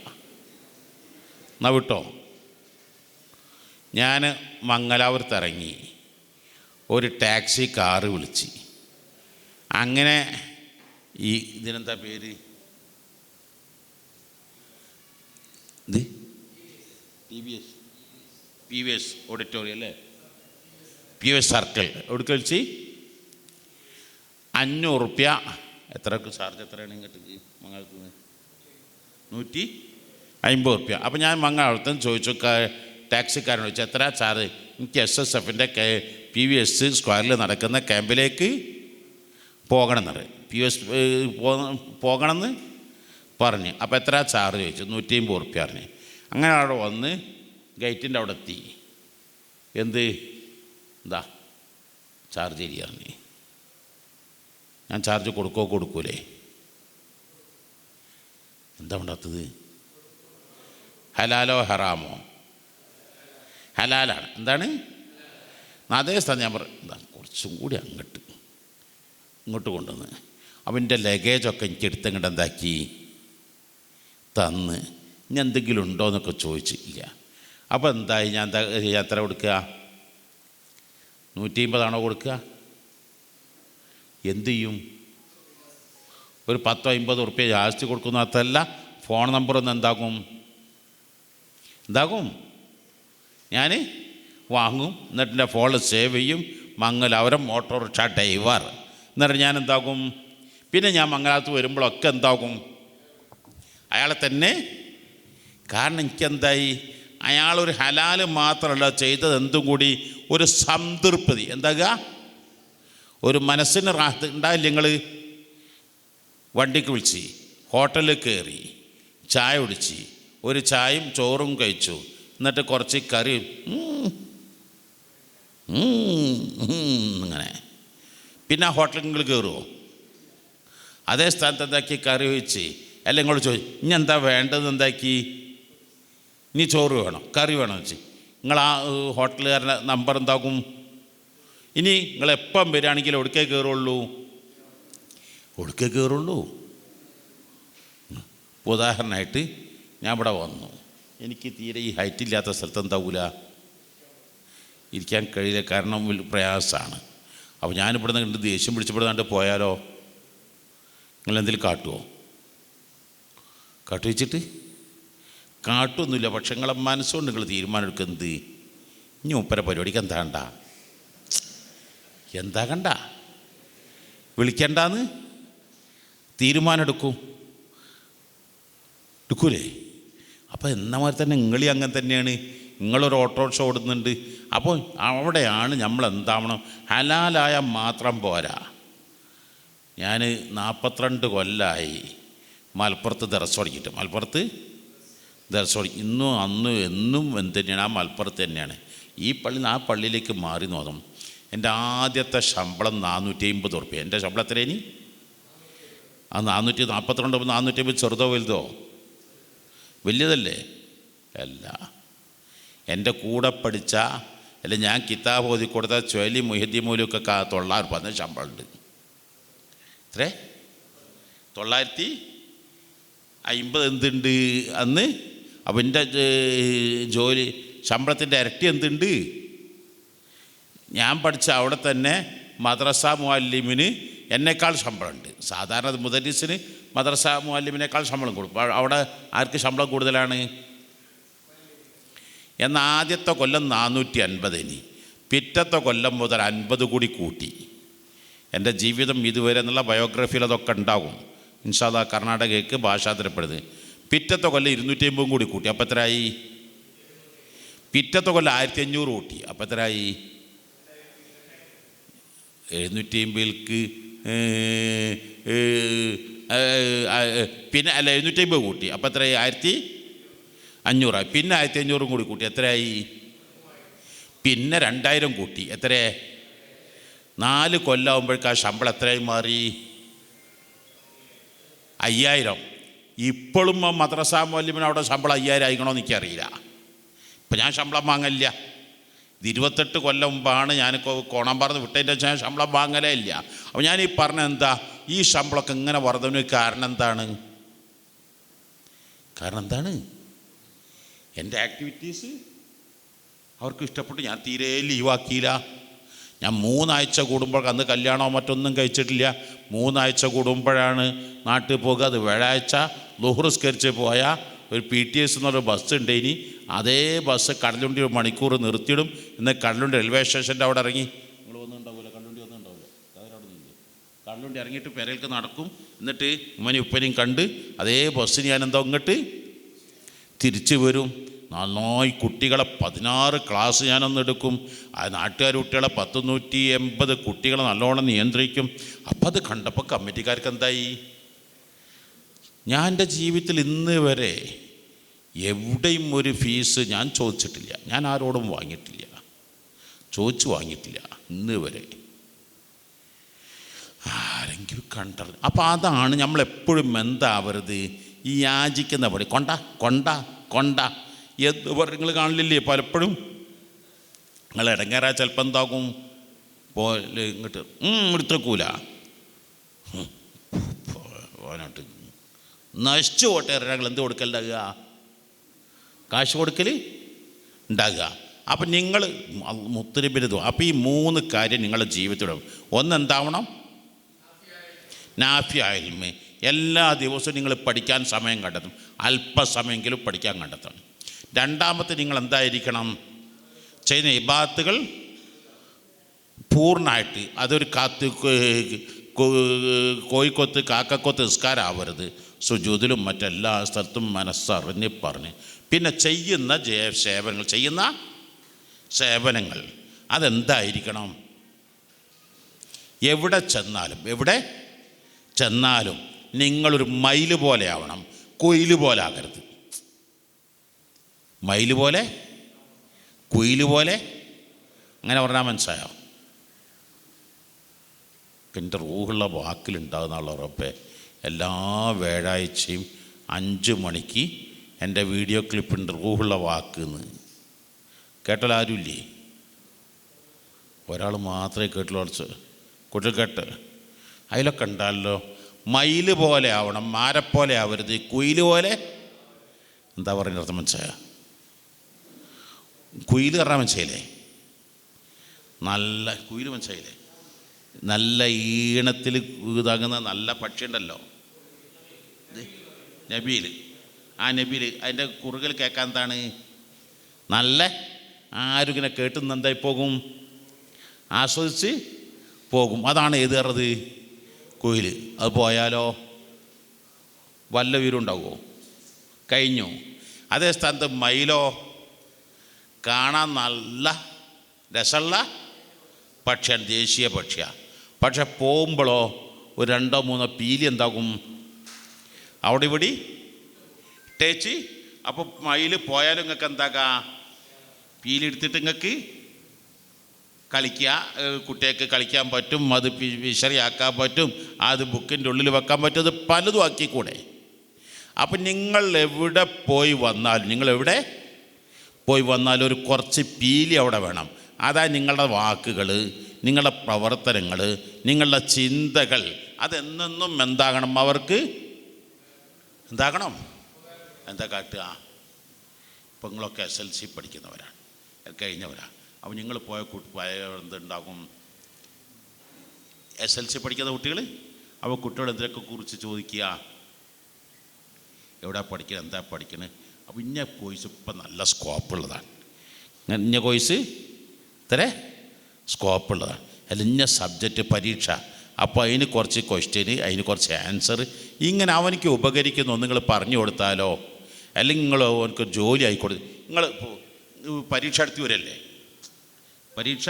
എന്നാ വിട്ടോ. ഞാൻ മംഗലാപുരത്ത് ഇറങ്ങി, ഒരു ടാക്സി കാറ് വിളിച്ച്, അങ്ങനെ ഇതിനെന്താ പേര്, ഇത് പി വി എസ് ഓഡിറ്റോറിയം അല്ലേ, PVS സർക്കിൾ എവിടെ വിളിച്ച് 500 റുപ്യ. എത്രക്ക് ചാർജ് എത്രയാണ് ഇങ്ങോട്ട് മംഗളത്ത് നിന്ന്? 150 റുപ്യ. അപ്പോൾ ഞാൻ മംഗളത്ത് ചോദിച്ചു, ടാക്സിക്കാരൻ ചോദിച്ചു എത്ര ചാർജ്? എനിക്ക് SSFൻ്റെ PVS സ്ക്വയറിൽ നടക്കുന്ന ക്യാമ്പിലേക്ക് പോകണമെന്ന് പോകണമെന്ന് പറഞ്ഞ്. അപ്പോൾ എത്ര ചാർജ് ചോദിച്ചു? 150 റുപ്യ പറഞ്ഞ്. അങ്ങനെ അവിടെ വന്ന് ഗേറ്റിൻ്റെ അവിടെ എത്തി. എന്താ ചാർജ് ചെയ്യ പറഞ്ഞ്. ഞാൻ ചാർജ് കൊടുക്കൂലേ? എന്താ ഉണ്ടാത്തത്? ഹലാലോ ഹറാമോ? ഹലാലാണ്. എന്താണ്? അതേ സ്ഥലം ഞാൻ എന്താ കുറച്ചും കൂടി ഇങ്ങോട്ട് കൊണ്ടുവന്ന് അവൻ്റെ ലഗേജൊക്കെ എനിക്ക് എടുത്തങ്ങോട്ട് എന്താക്കി തന്ന്. ഇനി എന്തെങ്കിലും ഉണ്ടോ എന്നൊക്കെ ചോദിച്ചില്ല. അപ്പോൾ എന്തായി, ഞാൻ എത്ര കൊടുക്കുക? 150 കൊടുക്കുക? എന്തു ചെയ്യും? ഒരു 10-50 റുപ്യ ജാസ്തി കൊടുക്കുന്ന അതല്ല, ഫോൺ നമ്പറൊന്നും എന്താകും ഞാൻ വാങ്ങും. എന്നിട്ട് എൻ്റെ ഫോണിൽ സേവ് ചെയ്യും, മംഗലാപുരം ഓട്ടോറിക്ഷ ഡ്രൈവർ. എന്നിട്ട് ഞാൻ എന്താകും, പിന്നെ ഞാൻ മംഗലാപുരത്ത് വരുമ്പോഴൊക്കെ എന്താകും, അയാളെ തന്നെ. കാരണം എനിക്കെന്തായി, അയാളൊരു ഹലാല് മാത്രമല്ല ചെയ്തത്, എന്തും കൂടി ഒരു സംതൃപ്തി എന്താകുക, ഒരു മനസ്സിന് റാഹത്ത് ഉണ്ടായില്ല. നിങ്ങൾ വണ്ടിക്ക് വിളിച്ച് ഹോട്ടലിൽ കയറി ചായ കുടിച്ച്, ഒരു ചായയും ചോറും കഴിച്ചു, എന്നിട്ട് കുറച്ച് കറി അങ്ങനെ. പിന്നെ ആ ഹോട്ടലിൽ നിങ്ങൾ കയറുമോ? അതേ സ്ഥാനത്ത് എന്താക്കി കറി ഒഴിച്ച്, അല്ല നിങ്ങൾ ചോദിച്ചു ഇനി എന്താ വേണ്ടത്, എന്താക്കി ഇനി ചോറ് വേണം കറി വേണം വെച്ച് നിങ്ങൾ ആ ഹോട്ടലുകാരൻ്റെ നമ്പർ എന്താക്കും. ഇനി നിങ്ങളെപ്പം വരികയാണെങ്കിലും ഒടുക്കേ കയറുള്ളൂ. ഉദാഹരണമായിട്ട് ഞാൻ ഇവിടെ വന്നു, എനിക്ക് തീരെ ഈ ഹൈറ്റില്ലാത്ത സ്ഥലത്ത് എന്താവൂല, ഇരിക്കാൻ കഴിയില്ല, കാരണം പ്രയാസമാണ്. അപ്പോൾ ഞാനിവിടെ നിന്ന് ദേഷ്യം പിടിച്ചപ്പെടുന്നാണ്ട് പോയാലോ, നിങ്ങളെന്തെങ്കിലും കാട്ടുമോ? കാട്ടുവെച്ചിട്ട് കാട്ടൊന്നുമില്ല. പക്ഷെ നിങ്ങളെ മനസ്സുകൊണ്ട് നിങ്ങൾ തീരുമാനം എടുക്കുന്നത്, ഇനി ഉപ്പര പരിപാടിക്ക് എന്താ കണ്ട വിളിക്കണ്ടെന്ന് തീരുമാനം എടുക്കൂലേ? അപ്പോൾ എന്ന മാതിരി തന്നെ നിങ്ങളി അങ്ങനെ തന്നെയാണ്. നിങ്ങളൊരു ഓട്ടോറിക്ഷ ഓടുന്നുണ്ട്. അപ്പോൾ അവിടെയാണ് നമ്മൾ എന്താവണം, ഹലാലായ മാത്രം പോരാ. ഞാൻ 42 കൊല്ലമായി മലപ്പുറത്ത് ദർസ് തുടങ്ങിയിട്ട്. ഇന്നും അന്നും എന്നും എന്തുതന്നെയാണ്, ആ മലപ്പുറത്ത് തന്നെയാണ്. ഈ പള്ളി ആ പള്ളിയിലേക്ക് മാറി നോക്കും. എൻ്റെ ആദ്യത്തെ ശമ്പളം 450 റുപ്യ. എൻ്റെ ശമ്പളം എത്രയാണ്? ആ 442 450 ചെറുതോ വലുതോ? വലിയതല്ലേ? അല്ല. എൻ്റെ കൂടെ പഠിച്ച അല്ല ഞാൻ കിതാബ് ഓതി കൊടുത്ത ചൊലി മുഹദ്ദീൻ മൗലവിയൊക്കെ 900 രൂപ അന്ന് ശമ്പളം ഉണ്ട്. എത്രേ? 950 എന്തുണ്ട് അന്ന്? അപ്പം എൻ്റെ ജോലി ശമ്പളത്തിൻ്റെ ഇരട്ടി എന്തുണ്ട്? ഞാൻ പഠിച്ച അവിടെ തന്നെ മദ്രസ മുഅല്ലിമിന് എന്നേക്കാൾ ശമ്പളമുണ്ട്. സാധാരണ മുദരിസിന് മദ്രസ മുഅല്ലിമിനേക്കാൾ ശമ്പളം കൊടുക്കും. അവിടെ ആർക്ക് ശമ്പളം കൂടുതലാണ്? എന്നാൽ ആദ്യത്തെ കൊല്ലം 450, പിറ്റത്തെ കൊല്ലം മുതൽ 50 കൂടി കൂട്ടി. എൻ്റെ ജീവിതം ഇതുവരെ എന്നുള്ള ബയോഗ്രഫിയിൽ അതൊക്കെ ഉണ്ടാകും ഇൻഷാ അല്ലാഹ്. കർണാടകയ്ക്ക് ഭാഷാന്തരപ്പെടുന്നത്. പിറ്റത്തെ കൊല്ലം 250 കൂടി കൂട്ടി. അപ്പം എത്രയായി? പിറ്റത്തെ കൊല്ലം 1500 കൂട്ടി. അപ്പം എത്രയായി? 750ക്ക് പിന്നെ അല്ല 750 കൂട്ടി. അപ്പം എത്രയായി? 1500. പിന്നെ 1500 കൂടി കൂട്ടി. എത്രയായി? പിന്നെ 2000 കൂട്ടി. എത്ര? 4 കൊല്ലമാകുമ്പോഴേക്ക് ആ ശമ്പളം എത്രയായി മാറി? 5000. ഇപ്പോഴും മദ്രസ മൗലവിന് അവിടെ ശമ്പളം 5000 ആയിക്കണമെന്ന് എനിക്കറിയില്ല. ഇപ്പം ഞാൻ ശമ്പളം വാങ്ങലില്ല. ഇത് 28 കൊല്ലം മുമ്പാണ് ഞാൻ കോണാമ്പാറന്ന് വിട്ടതിൻ്റെ ഞാൻ ശമ്പളം വാങ്ങലേ ഇല്ല. അപ്പോൾ ഞാൻ ഈ പറഞ്ഞ എന്താ, ഈ ശമ്പളമൊക്കെ ഇങ്ങനെ വർദ്ധന കാരണം എന്താണ്? എൻ്റെ ആക്ടിവിറ്റീസ് അവർക്ക് ഇഷ്ടപ്പെട്ട് ഞാൻ തീരെ ലീവാക്കിയില്ല. ഞാൻ 3 ആഴ്ച കൂടുമ്പോൾ, അന്ന് കല്യാണമോ മറ്റൊന്നും കഴിച്ചിട്ടില്ല, 3 ആഴ്ച കൂടുമ്പോഴാണ് നാട്ടിൽ പോകുക. അത് വ്യാഴാഴ്ച ളുഹ്റുസ്കരിച്ച് പോയാൽ ഒരു PTS എന്നൊരു ബസ് ഉണ്ട്. ഇനി അതേ ബസ് കടലുണ്ടി 1 മണിക്കൂർ നിർത്തിയിടും. ഇന്ന് കടലുണ്ടി റെയിൽവേ സ്റ്റേഷൻ്റെ അവിടെ ഇറങ്ങി, നിങ്ങൾ വന്നിട്ടുണ്ടാവില്ല, കടലുണ്ടി വന്നിട്ടുണ്ടാവില്ല, അവിടെ നിന്ന് കടലുണ്ടി ഇറങ്ങിയിട്ട് പെരയിലേക്ക് നടക്കും. എന്നിട്ട് ഉപ്പനെയും കണ്ട് അതേ ബസ്സിന് ഞാൻ ഇങ്ങോട്ട് തിരിച്ചു വരും. നന്നായി കുട്ടികളെ 16 ക്ലാസ് ഞാനൊന്ന് എടുക്കും. ആ നാട്ടുകാർ കുട്ടികളെ 180 കുട്ടികളെ നല്ലോണം നിയന്ത്രിക്കും. അപ്പം അത് കണ്ടപ്പോൾ കമ്മിറ്റിക്കാർക്ക് എന്തായി, ഞാൻ എൻ്റെ ജീവിതത്തിൽ ഇന്ന് വരെ എവിടെയും ഒരു ഫീസ് ഞാൻ ചോദിച്ചിട്ടില്ല, ഞാൻ ആരോടും വാങ്ങിയിട്ടില്ല, വാങ്ങിയിട്ടില്ല ഇന്ന് വരെ, ആരെങ്കിലും കണ്ടത്. അപ്പോൾ അതാണ് നമ്മളെപ്പോഴും എന്താവരുത്, ഈ യാചിക്കുന്ന പടി കൊണ്ട കൊണ്ട കൊണ്ട എന്ന് പറഞ്ഞ് നിങ്ങൾ കാണില്ലേ പലപ്പോഴും. നിങ്ങൾ ഇടങ്ങേറാ ചിലപ്പോൾ എന്താകും, പോലെ ഇങ്ങോട്ട് എടുത്തേക്കൂല, പോനാട്ട് നശിച്ചു പോട്ടെ. ഞങ്ങൾ എന്ത് കൊടുക്കലുണ്ടാകുക, കാശ് കൊടുക്കൽ ഉണ്ടാകുക. അപ്പം നിങ്ങൾ മുത്തരബിരുദം. അപ്പോൾ ഈ 3 കാര്യം നിങ്ങളുടെ ജീവിതത്തിലും ഒന്നെന്താവണം, നാഫിയ ഇൽമ്. എല്ലാ ദിവസവും നിങ്ങൾ പഠിക്കാൻ സമയം കണ്ടെത്തും, അല്പസമയമെങ്കിലും പഠിക്കാൻ കണ്ടെത്തണം. രണ്ടാമത്തെ നിങ്ങൾ എന്തായിരിക്കണം, ചെയ്യുന്ന ഇബാദത്തുകൾ പൂർണ്ണമായിട്ട്, അതൊരു കോഴിക്കൊത്ത് കാക്കക്കൊത്ത് നിസ്കാരമാവരുത്. സുജൂദിലും മറ്റെല്ലാ സ്ഥലത്തും മനസ്സറിഞ്ഞ് പറഞ്ഞ്. പിന്നെ ചെയ്യുന്ന സേവനങ്ങൾ അതെന്തായിരിക്കണം, എവിടെ ചെന്നാലും നിങ്ങളൊരു മയില് പോലെ ആവണം, കുയില് പോലെ ആകരുത്. മയില് പോലെ കുയില് പോലെ അങ്ങനെ പറഞ്ഞാൽ മനസ്സിലായോ? എൻ്റെ റൂഹുള്ള വാക്കിലുണ്ടാകുന്നുള്ള ഉറപ്പേ. എല്ലാ വ്യാഴാഴ്ചയും 5 മണിക്ക് എൻ്റെ വീഡിയോ ക്ലിപ്പുണ്ട്, റൂഹുള്ള വാക്കെന്ന്. കേട്ടാൽ ആരുമില്ലേ? ഒരാൾ മാത്രമേ കേട്ടുള്ളൂ. കുട്ടികൾ കേട്ട് അതിലൊക്കെ ഉണ്ടാലോ. മയില് പോലെ ആവണം, മാരെപ്പോലെ ആവരുത്, കുയില് പോലെ. എന്താ പറയുന്ന അർത്ഥം മനസ്സിലായോ? കുയില് പറഞ്ഞാൽ മനസ്സിലായില്ലേ? നല്ല കുയില് മനസ്സിലായില്ലേ? നല്ല ഈണത്തിൽ ഇതാകുന്ന നല്ല പക്ഷിയുണ്ടല്ലോ, നബീൽ. ആ നബീൽ അതിൻ്റെ കുറുകൽ കേൾക്കാൻ എന്താണ് നല്ല, ആരും ഇങ്ങനെ കേട്ടുന്ന എന്തായി പോകും, ആസ്വദിച്ച് പോകും. അതാണ് ഏത് പറഞ്ഞത്, കുയിൽ. അത് പോയാലോ വല്ല വീരുണ്ടാവുമോ? കഴിഞ്ഞു. അതേ സ്ഥാനത്ത് മയിലോ കാണാൻ നല്ല രസമുള്ള പക്ഷിയാണ്, ദേശീയ പക്ഷിയാണ്. പക്ഷെ പോകുമ്പോഴോ ഒരു 2-3 പീലി എന്താകും അവിടെ ഇവിടെ ഇട്ടേച്ച്. അപ്പോൾ മയിൽ പോയാലും നിങ്ങൾക്ക് എന്താക്കാം, പീലി എടുത്തിട്ട് നിങ്ങൾക്ക് കളിക്കുക, കുട്ടികൾക്ക് കളിക്കാൻ പറ്റും, അത് വിശറിയാക്കാൻ പറ്റും, അത് ബുക്കിൻ്റെ ഉള്ളിൽ വെക്കാൻ പറ്റും, അത് പലതും ആക്കിക്കൂടെ. അപ്പം നിങ്ങൾ എവിടെ പോയി വന്നാലും ഒരു കുറച്ച് പീലി അവിടെ വേണം. അതാ നിങ്ങളുടെ വാക്കുകൾ, നിങ്ങളുടെ പ്രവർത്തനങ്ങൾ, നിങ്ങളുടെ ചിന്തകൾ അതെന്നും എന്താകണം, അവർക്ക് എന്താകണം, എന്താ കാട്ടുക. ഇപ്പം നിങ്ങളൊക്കെ SLC പഠിക്കുന്നവരാണ്, കഴിഞ്ഞവരാണ്. അപ്പോൾ നിങ്ങൾ പോയ എന്തുണ്ടാകും, SLC പഠിക്കുന്ന കുട്ടികൾ. അപ്പോൾ കുട്ടികൾ എന്തിനൊക്കെ കുറിച്ച് ചോദിക്കുക, എവിടെ പഠിക്കണം, എന്താ പഠിക്കണത്. അപ്പോൾ ഇന്ന കോഴ്സ് ഇപ്പം നല്ല സ്കോപ്പുള്ളതാണ്, ഇന്ന കോഴ്സ് ഇത്ര സ്കോപ്പുള്ളതാണ്, അല്ല ഇന്ന സബ്ജക്റ്റ് പരീക്ഷ, അപ്പോൾ അതിന് കുറച്ച് ക്വസ്റ്റ്യന്, അതിന് കുറച്ച് ആൻസർ, ഇങ്ങനെ അവനിക്ക് ഉപകരിക്കുന്നു നിങ്ങൾ പറഞ്ഞു കൊടുത്താലോ, അല്ലെങ്കിൽ നിങ്ങൾ അവനക്ക് ജോലി ആയിക്കോട്ടെ. നിങ്ങൾ പരീക്ഷ അടുത്ത് വരല്ലേ, പരീക്ഷ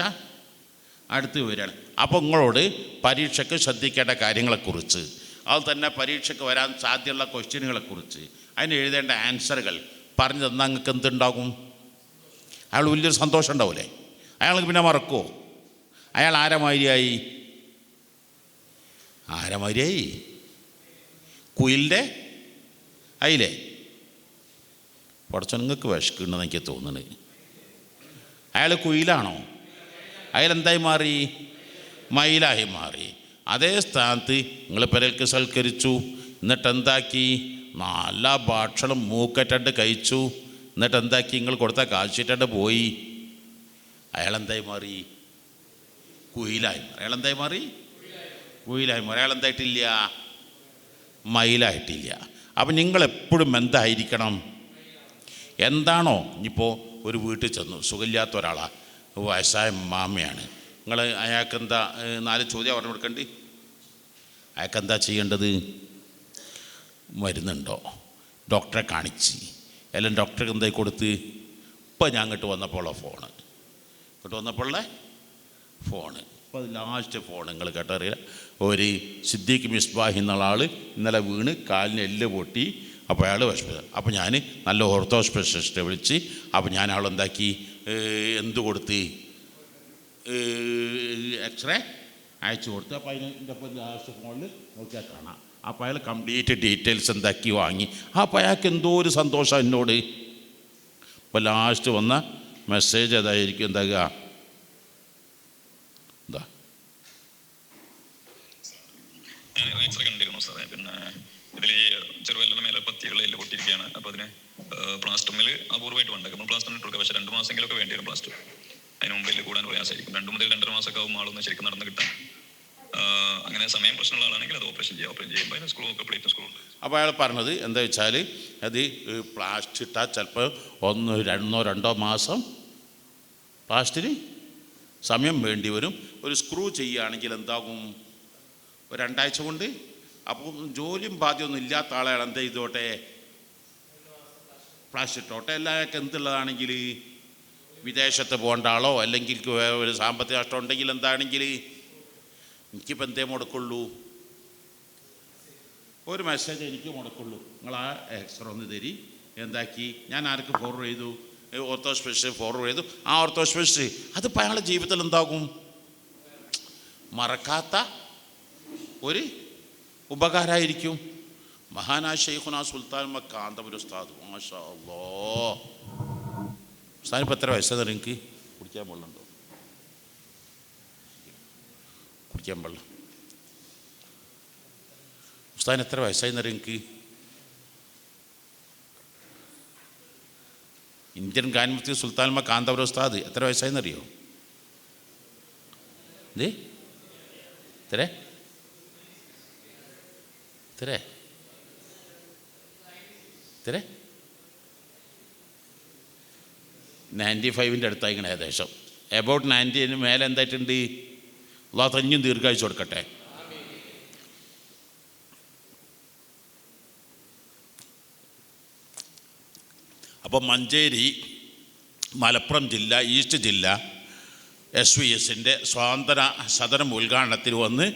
അടുത്ത് വരികയാണ്. അപ്പോൾ നിങ്ങളോട് പരീക്ഷയ്ക്ക് ശ്രദ്ധിക്കേണ്ട കാര്യങ്ങളെക്കുറിച്ച്, അതുപോലെ തന്നെ പരീക്ഷയ്ക്ക് വരാൻ സാധ്യതയുള്ള ക്വസ്റ്റ്യനുകളെക്കുറിച്ച്, അതിന് എഴുതേണ്ട ആൻസറുകൾ പറഞ്ഞു തന്നാൽ നിങ്ങൾക്ക് എന്തുണ്ടാകും, അയാൾ വലിയൊരു സന്തോഷം ഉണ്ടാവില്ലേ? അയാൾക്ക് പിന്നെ മറക്കുമോ? അയാൾ ആരമാതിരിയായി കുയിലിൻ്റെ അയിലേ പടച്ചോൻ നിങ്ങൾക്ക് വിശക്കുണ്ടെന്ന് എനിക്ക് തോന്നുന്നത്. അയാൾ കുയിലാണോ? അയാളെന്തായി മാറി? മയിലായി മാറി. അതേ സ്ഥാനത്ത് നിങ്ങൾ പെരൽക്ക് സൽക്കരിച്ചു, എന്നിട്ട് എന്താക്കി? നല്ല ഭക്ഷണം മൂക്കറ്റണ്ട് കഴിച്ചു, എന്നിട്ട് എന്താക്കി? നിങ്ങൾ കൊടുത്ത കാശിട്ടണ്ട് പോയി. അയാളെന്തായി മാറി? കുയിലായി മാറി. അയാളെന്തായി മാറി? കുയിലായി മാറി. അയാളെന്തായിട്ടില്ല? മയിലായിട്ടില്ല. അപ്പം നിങ്ങളെപ്പോഴും എന്തായിരിക്കണം? എന്താണോ? ഇനിയിപ്പോൾ ഒരു വീട്ടിൽ ചെന്നു, സുഖമില്ലാത്ത ഒരാളാണ്, വയസ്സായ മാമയാണ്. നിങ്ങൾ അയാൾക്കെന്താ 4 ചോദ്യം പറഞ്ഞു കൊടുക്കണ്ടേ? അയാൾക്കെന്താ ചെയ്യേണ്ടത്? മരുന്നുണ്ടോ? ഡോക്ടറെ കാണിച്ച് എല്ലാം ഡോക്ടർക്ക് എന്തായി കൊടുത്ത്? ഇപ്പം ഞാൻ ഇങ്ങോട്ട് വന്നപ്പോഴുള്ള ഫോണ്, ഇങ്ങോട്ട് വന്നപ്പോഴുള്ള ഫോണ്, അപ്പോൾ അത് ലാസ്റ്റ് ഫോൺ നിങ്ങൾ കേട്ടറിയില്ല. ഒരു സിദ്ദീഖ് മിസ്ബാഹി എന്നുള്ള ആൾ ഇന്നലെ വീണ് കാലിന് എല്ല് പൊട്ടി. അപ്പോൾ അയാൾ വിഷമിച്ചത്. അപ്പോൾ ഞാൻ നല്ല ഓർത്തോ സ്പെഷ്യലിസ്റ്റിനെ വിളിച്ച്, അപ്പോൾ ഞാൻ ആളെന്താക്കി? എന്ത് കൊടുത്ത്? എക്സ്റേ അയച്ചു കൊടുത്ത്. അപ്പോൾ അതിൻ്റെ ലാസ്റ്റ് ഫോണിൽ നോക്കിയാൽ കാണാം. അപ്പോൾ അയാൾ കംപ്ലീറ്റ് ഡീറ്റെയിൽസ് എന്താക്കി വാങ്ങി. അപ്പോൾ അയാൾക്ക് എന്തോ ഒരു സന്തോഷം എന്നോട്. അപ്പോൾ ലാസ്റ്റ് വന്ന മെസ്സേജ് അതായിരിക്കും എന്താകുക? എന്താ? എക്സ്റേ കണ്ടിരുന്നു സാറേ. പിന്നെ ഇതിൽ ചെറുവെല്ലിന് മേലെ പത്തികളിൽ പൊട്ടിയിരിക്കുകയാണ്. അപ്പോൾ അതിന് പ്ലാസ്റ്ററിൽ അപൂർവമായിട്ട് ഉണ്ടാക്കും. നമ്മൾ പ്ലാസ്റ്റർ ഇട്ട് കൊടുക്കുക. പക്ഷേ 2 മാസമെങ്കിലൊക്കെ വേണ്ടി വരും പ്ലാസ്റ്റർ. അതിന് മുമ്പിൽ കൂടാൻ പ്രയാസമായിരിക്കും. 2 മുതൽ 2.5 മാസമൊക്കെ ആകുമ്പോൾ ആളൊന്ന് ശരിക്കും നടന്ന് കിട്ടാൻ. അങ്ങനെ സമയം പ്രശ്നമുള്ള ആളാണെങ്കിൽ അത് ഓപ്പറേഷൻ ചെയ്യാം. ഓപ്പറേഷൻ ചെയ്യുമ്പോൾ അതിന് സ്ക്രൂ പ്ലേറ്റ് സ്ക്രൂ ഉണ്ട്. അപ്പോൾ അയാൾ പറഞ്ഞത് എന്താ വെച്ചാൽ, അത് പ്ലാസ്റ്റ് ഇട്ടാൽ ചിലപ്പോൾ 1-2 മാസം പ്ലാസ്റ്റിന് സമയം വേണ്ടി വരും. ഒരു സ്ക്രൂ ചെയ്യുകയാണെങ്കിൽ എന്താകും? ഒരു 2 ആഴ്ച കൊണ്ട്. അപ്പോൾ ജോലിയും ബാധ്യമൊന്നും ഇല്ലാത്ത ആളയാൾ എന്താ ചെയ്തോട്ടെ? പ്ലാസ്റ്റ് ഇട്ടോട്ടെ. എല്ലാവർക്കും എന്തുള്ളതാണെങ്കിൽ, വിദേശത്ത് പോകേണ്ട ആളോ അല്ലെങ്കിൽ ഒരു സാമ്പത്തിക നഷ്ടം ഉണ്ടെങ്കിൽ എന്താണെങ്കിൽ, എനിക്കിപ്പോൾ എന്തേ മുടക്കുള്ളൂ? ഒരു മെസ്സേജ് എനിക്ക് മുടക്കുള്ളൂ. നിങ്ങൾ ആ എക്സ്റേ ഒന്ന് തരി. എന്താക്കി? ഞാൻ ആർക്ക് ഫോർവേഡ് ചെയ്തു? ഓർത്തോ സ്പെഷ്യലിസ്റ്റ് ഫോർവേഡ് ചെയ്തു. ആ ഓർത്തോ സ്പെഷ്യലിസ്റ്റ് അതിപ്പോൾ അയാളുടെ ജീവിതത്തിൽ എന്താകും? മറക്കാത്ത ഒരു ഉപകാരമായിരിക്കും. മഹാനായ ശൈഖുനാ സുൽത്താൻ കാന്തപുരം ഉസ്താദ്, മാഷാ അല്ലാഹ്. ഉസ്താദിനിപ്പോൾ എത്ര വയസ്സാണ് നിങ്ങൾക്ക്? കുടിക്കാൻ വെള്ളമുണ്ടോ? കുടിക്കാൻ വെള്ളം. ഉസ്താദിന് എത്ര വയസ്സായി നിങ്ങൾക്ക്? ഇന്ത്യൻ ഗാനമുഫ്തി സുൽത്താൻ കാന്തപുരം ഉസ്താദ് എത്ര വയസ്സായെന്നറിയോ? എന്തേ? എത്ര? 95 അടുത്തായിങ്ങനെ ഏകദേശം. എബൌട്ട് 90 മേലെ എന്തായിട്ടുണ്ട്? അള്ളാഹു തഞ്ഞും ദീർഘായുസ്സ് കൊടുക്കട്ടെ. അപ്പം മഞ്ചേരി, മലപ്പുറം ജില്ല, ഈസ്റ്റ് ജില്ല SVSൻ്റെ സ്വാതന്ത്ര്യ സദനം ഉദ്ഘാടനത്തിൽ വന്ന്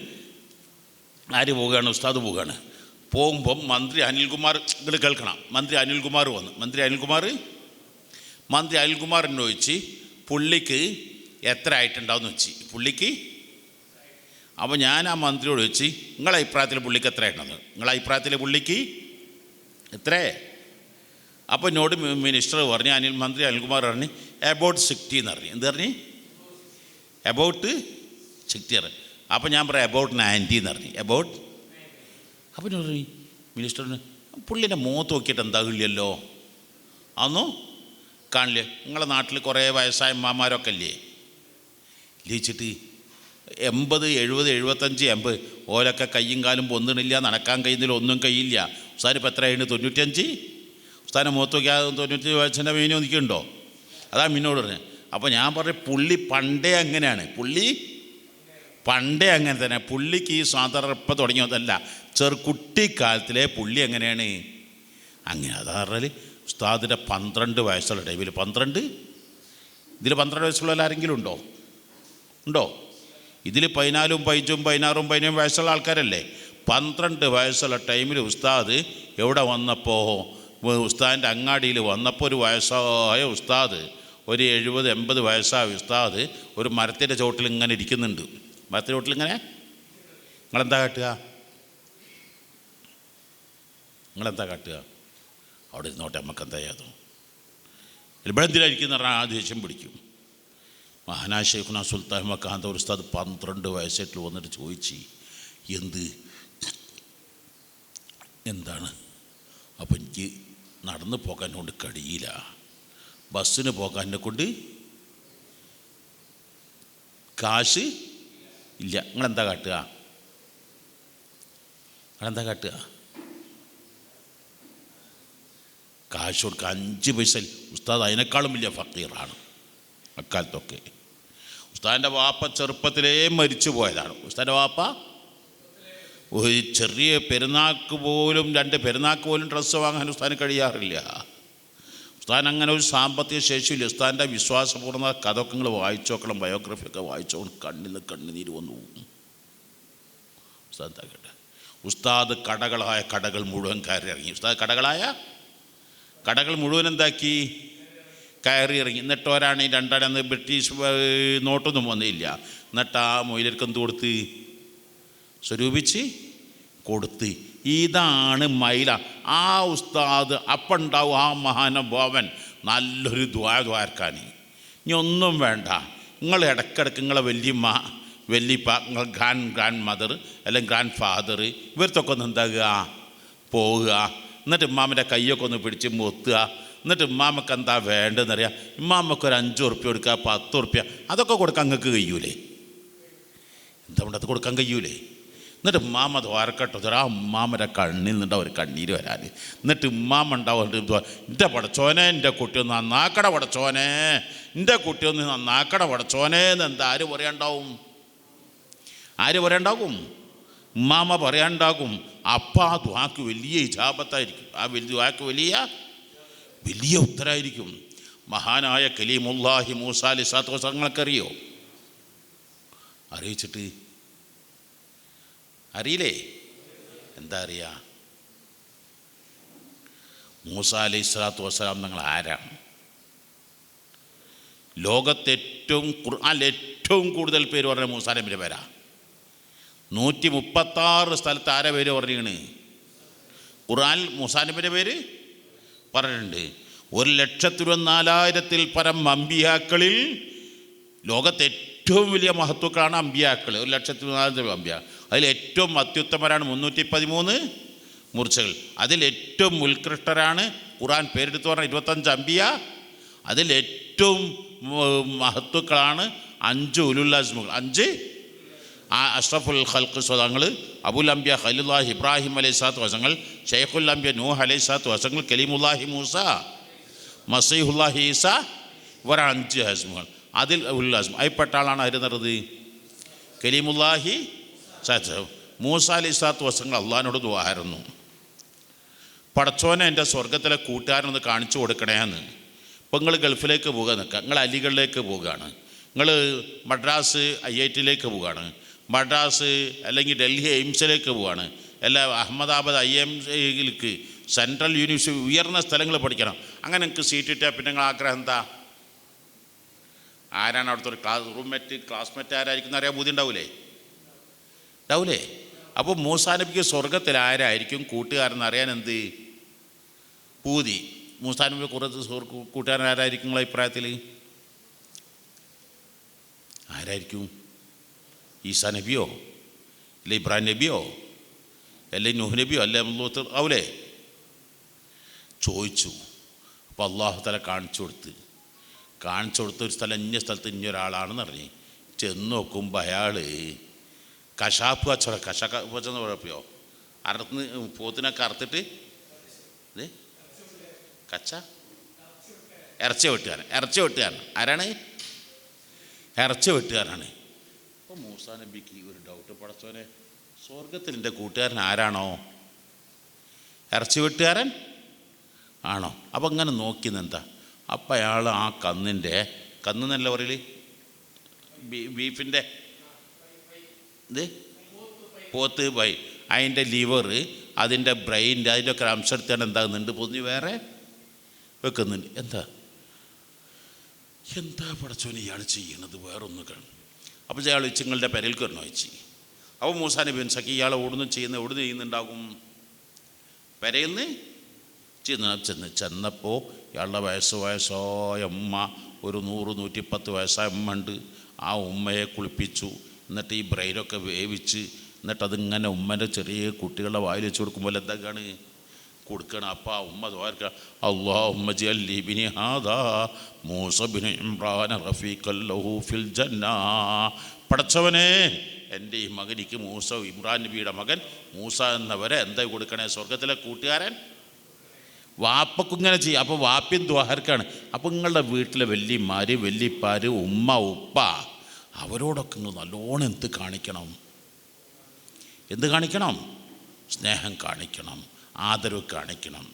ആര് പോവുകയാണ്? ഉസ്താദ് പോവുകയാണ്. പോകുമ്പം മന്ത്രി അനിൽകുമാർ, നിങ്ങൾ കേൾക്കണം, മന്ത്രി അനിൽകുമാർ വന്നു. മന്ത്രി അനിൽകുമാറിനെ ചോദിച്ച് പുള്ളിക്ക് എത്ര ആയിട്ടുണ്ടാവുമെന്ന് വെച്ച് പുള്ളിക്ക്. അപ്പോൾ ഞാൻ ആ മന്ത്രിയോട് ചോദിച്ച്, നിങ്ങളെ അഭിപ്രായത്തിൽ പുള്ളിക്ക് എത്ര ആയിട്ടുണ്ടെന്ന്? നിങ്ങളെ അഭിപ്രായത്തിൽ പുള്ളിക്ക് എത്ര? അപ്പോൾ എന്നോട് മിനിസ്റ്റർ പറഞ്ഞു, മന്ത്രി അനിൽകുമാർ പറഞ്ഞു എബൌട്ട് 60 എന്ന് പറഞ്ഞു. എന്ത് പറഞ്ഞു? എബൌട്ട് 60. അപ്പോൾ ഞാൻ പറയാം എബൌട്ട് 90 എന്ന് പറഞ്ഞു. എബൌട്ട്. അപ്പോൾ ഞാൻ പറഞ്ഞു മിനിസ്റ്ററിന്, പുള്ളിൻ്റെ മുഖത്ത് നോക്കിയിട്ട് എന്താകില്ലല്ലോ, അതൊന്നും കാണില്ലേ? നിങ്ങളെ നാട്ടിൽ കുറേ വയസ്സായ അമ്മമാരൊക്കെ അല്ലേ ലയിച്ചിട്ട് 80, 70, 75, 80 ഓരൊക്കെ കയ്യും കാലും പൊന്തണില്ല, നടക്കാൻ കഴിയുന്നില്ല, ഒന്നും കഴിയില്ല. ഉസ്താദിനിപ്പോൾ എത്രയായിട്ട്? 95. ഉസ്താദിനെ മുഖത്ത് നോക്കിയാൽ 95 വയസ്സിൻ്റെ മീനോ നിൽക്കുന്നുണ്ടോ? അതാ മീനോട് പറഞ്ഞത്. അപ്പോൾ ഞാൻ പറഞ്ഞു പുള്ളി പണ്ടേ അങ്ങനെയാണ്. പുള്ളി പണ്ടേ അങ്ങനെ തന്നെ. പുള്ളിക്ക് ഈ സ്വാതന്ത്ര്യം ഇപ്പം തുടങ്ങിയതല്ല, ചെറുകുട്ടിക്കാലത്തിലെ പുള്ളി എങ്ങനെയാണ് അങ്ങനെ. അതാ പറഞ്ഞാൽ ഉസ്താദിൻ്റെ 12 വയസ്സുള്ള ടൈമിൽ 12, ഇതിൽ 12 വയസ്സുള്ള ആരെങ്കിലും ഉണ്ടോ? ഇതിൽ 14, 15, 16, 17 വയസ്സുള്ള ആൾക്കാരല്ലേ. 12 വയസ്സുള്ള ടൈമിൽ ഉസ്താദ് എവിടെ വന്നപ്പോൾ, ഉസ്താദിൻ്റെ അങ്ങാടിയിൽ വന്നപ്പോൾ ഒരു വയസ്സായ ഉസ്താദ്, ഒരു 70, 80 വയസ്സായ ഉസ്താദ് ഒരു മരത്തിൻ്റെ ചോട്ടിൽ ഇങ്ങനെ ഇരിക്കുന്നുണ്ട്. മരത്തിൻ്റെ ചോട്ടിൽ ഇങ്ങനെ. നിങ്ങളെന്താ കാട്ടുക? നിങ്ങളെന്താ കാട്ടുക? അവിടെ ഇരുന്നോട്ടെ, നമുക്ക് എന്താ ചെയ്യാതോ. ഇവിടെ എന്തിനായിരിക്കും പറഞ്ഞാൽ ആ ദേഷ്യം പിടിക്കും. മഹാനായ ശൈഖുനാ സുൽത്താൻ മക്കാന്ത ഒരു ഉസ്താദ് 12 വയസ്സായിട്ട് വന്നിട്ട് ചോദിച്ചു, എന്താണ്? അപ്പം എനിക്ക് നടന്ന് പോകാൻ കൊണ്ട് കഴിയില്ല, ബസ്സിന് പോകാനെ കൊണ്ട് കാശ് ഇല്ല. നിങ്ങളെന്താ കാട്ടുക? കാശ് കൊടുക്കുക 5 പൈസ. ഉസ്താദ് അതിനേക്കാളും വലിയ ഫക്കീറാണ് അക്കാലത്തൊക്കെ. ഉസ്താദിൻ്റെ വാപ്പ ചെറുപ്പത്തിലേ മരിച്ചു പോയതാണ്. ഉസ്താദിൻ്റെ വാപ്പ ഒരു ചെറിയ പെരുന്നാൾക്ക് പോലും 2 പെരുന്നാൾക്ക് പോലും ഡ്രസ്സ് വാങ്ങാൻ ഉസ്താദിന് കഴിയാറില്ല. ഉസ്താദിന് അങ്ങനെ ഒരു സാമ്പത്തിക ശേഷിയില്ല. ഉസ്താദിൻ്റെ വിശ്വാസപൂർണ്ണ കഥയൊക്കെ നിങ്ങൾ വായിച്ചു നോക്കണം, ബയോഗ്രഫിയൊക്കെ വായിച്ചോണ്ട് കണ്ണിൽ കണ്ണുനീര് വന്നു പോകും. ഉസ്താദ് കടകളായ കടകൾ മുഴുവൻ കയറി ഇറങ്ങി. ഉസ്താദ് കടകൾ മുഴുവൻ എന്താക്കി? കയറി ഇറങ്ങി. എന്നിട്ട് ഒരാണ് 2 ബ്രിട്ടീഷ് നോട്ടൊന്നും വന്നില്ല. എന്നിട്ട് ആ മൊയിലർക്ക് എന്ത് കൊടുത്ത്? സ്വരൂപിച്ച് കൊടുത്ത്. ഇതാണ് മൈല. ആ ഉസ്താദ് അപ്പം ഉണ്ടാവും ആ മഹാനുഭാവൻ നല്ലൊരു ദ്വാരക്കാൻ. ഇനി ഒന്നും വേണ്ട, നിങ്ങൾ ഇടയ്ക്കിടയ്ക്ക് നിങ്ങളെ വല്യപ്പ, നിങ്ങൾ ഗ്രാൻഡ് മദർ അല്ലെങ്കിൽ ഗ്രാൻഡ് ഫാദർ ഇവർക്കൊക്കെ ഒന്ന് എന്താകുക, പോവുക. എന്നിട്ട് ഇമ്മാമൻ്റെ കയ്യൊക്കെ ഒന്ന് പിടിച്ച് മുത്തുക. എന്നിട്ട് ഇമ്മാമക്ക് എന്താ വേണ്ടതെന്നറിയാം. ഇമ്മാമക്കൊരു 5 ഉറുപ്പ്യ കൊടുക്കുക, 10 ഉറുപ്പ്യ, അതൊക്കെ കൊടുക്കാൻ നിങ്ങൾക്ക് കഴിയൂലേ? എന്തുകൊണ്ട് അത് കൊടുക്കാൻ കഴിയൂലേ? എന്നിട്ട് ഉമ്മാമ ദ്വാരക്കട്ടോ, ആ ഉമ്മാമൻ്റെ കണ്ണിൽ നിന്നുണ്ടാവും ഒരു കണ്ണീര് വരാൻ. എന്നിട്ട് ഉമ്മാമ ഉണ്ടാവും, എൻ്റെ പടച്ചോനെ എൻ്റെ കുട്ടി ഒന്ന് നന്നാക്കട പടച്ചോനെ, എൻ്റെ കുട്ടി ഒന്ന് നന്നാക്കട പടച്ചോനെ എന്ന് എന്താ ആര് പറയാണ്ടാകും? ഉമ്മാമ പറയാണ്ടാകും. അപ്പം ആ ദ്വാക്ക് വലിയ ഇജാബത്തായിരിക്കും. ആ ദ്വാക്ക് വലിയ ഉത്തരമായിരിക്കും. മഹാനായ കലീമുല്ലാഹി മൂസ അലൈഹിസ്സലാത്തു വസ്സലാം നിങ്ങൾക്കറിയോ? അറിയിച്ചിട്ട് അറിയില്ലേ? എന്താ അറിയാ? മൂസ അലൈഹിസ്സലാത്തു വസ്സലാം നിങ്ങൾ ആരാണ്? ലോകത്തെ ഖുർആനിൽ ഏറ്റവും കൂടുതൽ പേര് പറഞ്ഞ മൂസാ നബിയുടെ പേരാ. 136 സ്ഥലത്ത് ആരെ പേര് പറഞ്ഞാണ്? ഖുർആനിൽ മൂസാ നബിയുടെ പേര് പറഞ്ഞിട്ടുണ്ട്. 1,24,000-ൽ പരം അമ്പിയാക്കളിൽ ലോകത്തെ ഏറ്റവും വലിയ മഹത്വക്കളാണ് അമ്പിയാക്കൾ. 1,24,000 അമ്പിയ. അതിൽ ഏറ്റവും അത്യുത്തമരാണ് 313 മൂർച്ചകൾ. അതിൽ ഏറ്റവും ഉത്കൃഷ്ടരാണ് ഖുർആൻ പേരെടുത്ത് പറഞ്ഞ 25 അമ്പിയ. അതിൽ ഏറ്റവും മഹത്വക്കളാണ് 5 ഉലുൽ അസ്മുകൾ. 5 അഷ്റഫുൽ ഖൽഖ് സ്വതങ്ങൾ, അബുൽ അംബിയ ഖലീലുല്ലാഹി ഇബ്രാഹിം അലൈഹിസ്സലാത്തു വസ്സലാം, ഷെയ്ഖുൽ അംബിയ നൂഹ് അലൈഹിസ്സലാത്തു വസ്സലാം, കലീമുല്ലാഹി മൂസ, മസീഹുല്ലാഹി ഈസ, ഇവർ 5 ഹസ്മുകൾ. അതിൽ ഉൽ അസ്മ അതിൽപ്പെട്ട ആളാണ് ആയിരുന്നത് കലീമുല്ലാഹി മൂസ അലൈഹിസ്സലാത്തു വസ്സലാം. അള്ളാഹിനോട് ദുആയിരുന്നു, പടച്ചോനെ എൻ്റെ സ്വർഗത്തിലെ കൂട്ടുകാരനൊന്ന് കാണിച്ചു കൊടുക്കണേന്ന്. ഇപ്പം നിങ്ങൾ ഗൾഫിലേക്ക് പോകാൻ നിൽക്കുക, നിങ്ങൾ അലികളിലേക്ക് പോവുകയാണ്, നിങ്ങൾ മദ്രാസ് IIT പോവുകയാണ്, മദ്രാസ് അല്ലെങ്കിൽ ഡൽഹി എയിംസിലേക്ക് പോവുകയാണ്, അല്ല അഹമ്മദാബാദ് IIMയിലേക്ക്, സെൻട്രൽ യൂണിവേഴ്സിറ്റി, ഉയർന്ന സ്ഥലങ്ങൾ പഠിക്കണം. അങ്ങനെ നിങ്ങൾക്ക് സീറ്റ് കിട്ടിയാൽ പിന്നെ നിങ്ങൾ ആഗ്രഹം എന്താ? ആരാണ് അവിടുത്തെ ഒരു ക്ലാസ്മേറ്റ് ആരായിരിക്കും അറിയാൻ ബുദ്ധി ഉണ്ടാവൂലേ? അപ്പോൾ മൂസാ നബിക്ക് സ്വർഗത്തിൽ ആരായിരിക്കും കൂട്ടുകാരെന്ന് അറിയാൻ എന്ത് പൂതി? മൂസാ നബി കുറച്ച് കൂട്ടുകാരൻ ആരായിരിക്കും നിങ്ങളുടെ അഭിപ്രായത്തിൽ? ആരായിരിക്കും? ഈസാ നബിയോ, അല്ലെ ഇബ്രാഹിം നബിയോ, അല്ലെ നൂഹ് നബിയോ, അല്ലെ ആവൂലേ? ചോദിച്ചു. അപ്പോൾ അള്ളാഹു തആല കാണിച്ചു കൊടുത്ത ഒരു സ്ഥലം, ഇന്ന സ്ഥലത്ത് ഇന്നൊരാളാണെന്ന് പറഞ്ഞ് ചെന്ന് നോക്കുമ്പോൾ അയാൾ കശാപ്പ് കച്ചവടം കുഴപ്പമോ അറുത്ത് പോത്തിനൊക്കെ അറുത്തിട്ട് ഇറച്ചി വെട്ടുകാരൻ. ആരാണ്? ഇറച്ചി വെട്ടുകാരാണ്. അപ്പോൾ മൂസാ നബിക്ക് ഒരു ഡൗട്ട്, പടച്ചോനെ സ്വർഗത്തിൽ എൻ്റെ കൂട്ടുകാരൻ ആരാണോ? ഇറച്ചി വെട്ടുകാരൻ ആണോ? അപ്പം അങ്ങനെ നോക്കിയെന്താ, അപ്പം അയാൾ ആ കന്നെന്നല്ല പറയല്, ബീഫിൻ്റെ പോത്ത് അതിൻ്റെ ലിവർ, അതിൻ്റെ ബ്രെയിൻ്റെ അതിൻ്റെയൊക്കെ അംശം എടുത്താണ് എന്താകുന്നുണ്ട് പൊന്നി വേറെ വെക്കുന്നുണ്ട്. എന്താ പടച്ചോനെ ഇയാൾ ചെയ്യണത്? വേറൊന്നും കാണും. അപ്പോൾ ഇയാൾ നിങ്ങളുടെ പെരയിൽക്ക് വരണോ വെച്ച്. അപ്പോൾ മൂസാ നബി സഖി ഇയാൾ എവിടുന്ന് ചെയ്യുന്നുണ്ടാകും? പെരയിൽ ചെന്നപ്പോൾ ഇയാളുടെ വയസ്സായ ഉമ്മ, ഒരു 100-110 വയസ്സായ ഉമ്മ ഉണ്ട്. ആ ഉമ്മയെ കുളിപ്പിച്ചു. എന്നിട്ട് ഈ ബ്രെയിനൊക്കെ വേവിച്ച് എന്നിട്ടതിങ്ങനെ ഉമ്മൻ്റെ ചെറിയ കുട്ടികളുടെ വായിൽ വെച്ച് കൊടുക്കുമ്പോൾ എന്തൊക്കെയാണ് കൊടുക്കണം. അപ്പോൾ ആ ഉമ്മ ദ്വാരക്ക, അല്ലാഹുമ്മ ജഅൽ ഇബ്നി ഹാദാ മൂസ ഇബ്നു ഇംറാൻ റഫീഖൻ ലഹു ഫിൽ ജന്ന. പടച്ചവനെ, എൻ്റെ ഈ മകനിക്ക് മൂസ, ഇമ്രാൻ നബിയുടെ മകൻ മൂസ എന്നവരെ എന്താ കൊടുക്കണേ, സ്വർഗത്തിലെ കൂട്ടുകാരൻ. വാപ്പക്കിങ്ങനെ ചെയ്യും. അപ്പോൾ വാപ്യം ദ്വാരക്കാണ്. അപ്പോൾ നിങ്ങളുടെ വീട്ടിലെ വല്യമാർ, വല്യപ്പാർ, ഉമ്മ, ഉപ്പ, അവരോടൊക്കെ നിങ്ങൾ നല്ലോണം എന്ത് കാണിക്കണം? എന്ത് കാണിക്കണം? സ്നേഹം കാണിക്കണം, ആദരവ് കാണിക്കണം.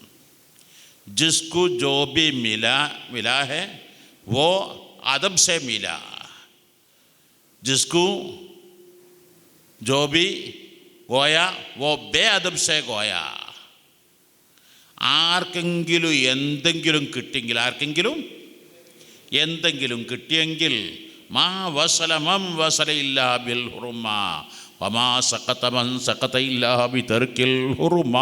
ജിസ്കു ജോ ബി മിലാ ഹെ വോ അദബ് സെ മിലാ, ജിസ്കു ജോ ബി ഗോയ വോ ബേ അദബ് സെ ഗോയ. ആർക്കെങ്കിലും എന്തെങ്കിലും കിട്ടിയെങ്കിൽ, ആർക്കെങ്കിലും എന്തെങ്കിലും കിട്ടിയെങ്കിൽ മാ വസല മം വസല ഇല്ലാ ബിൽ ഹുറുമ വമാ സഖത മൻ സഖത ഇല്ലാ ബി തർക്കിൽ ഹുറുമ.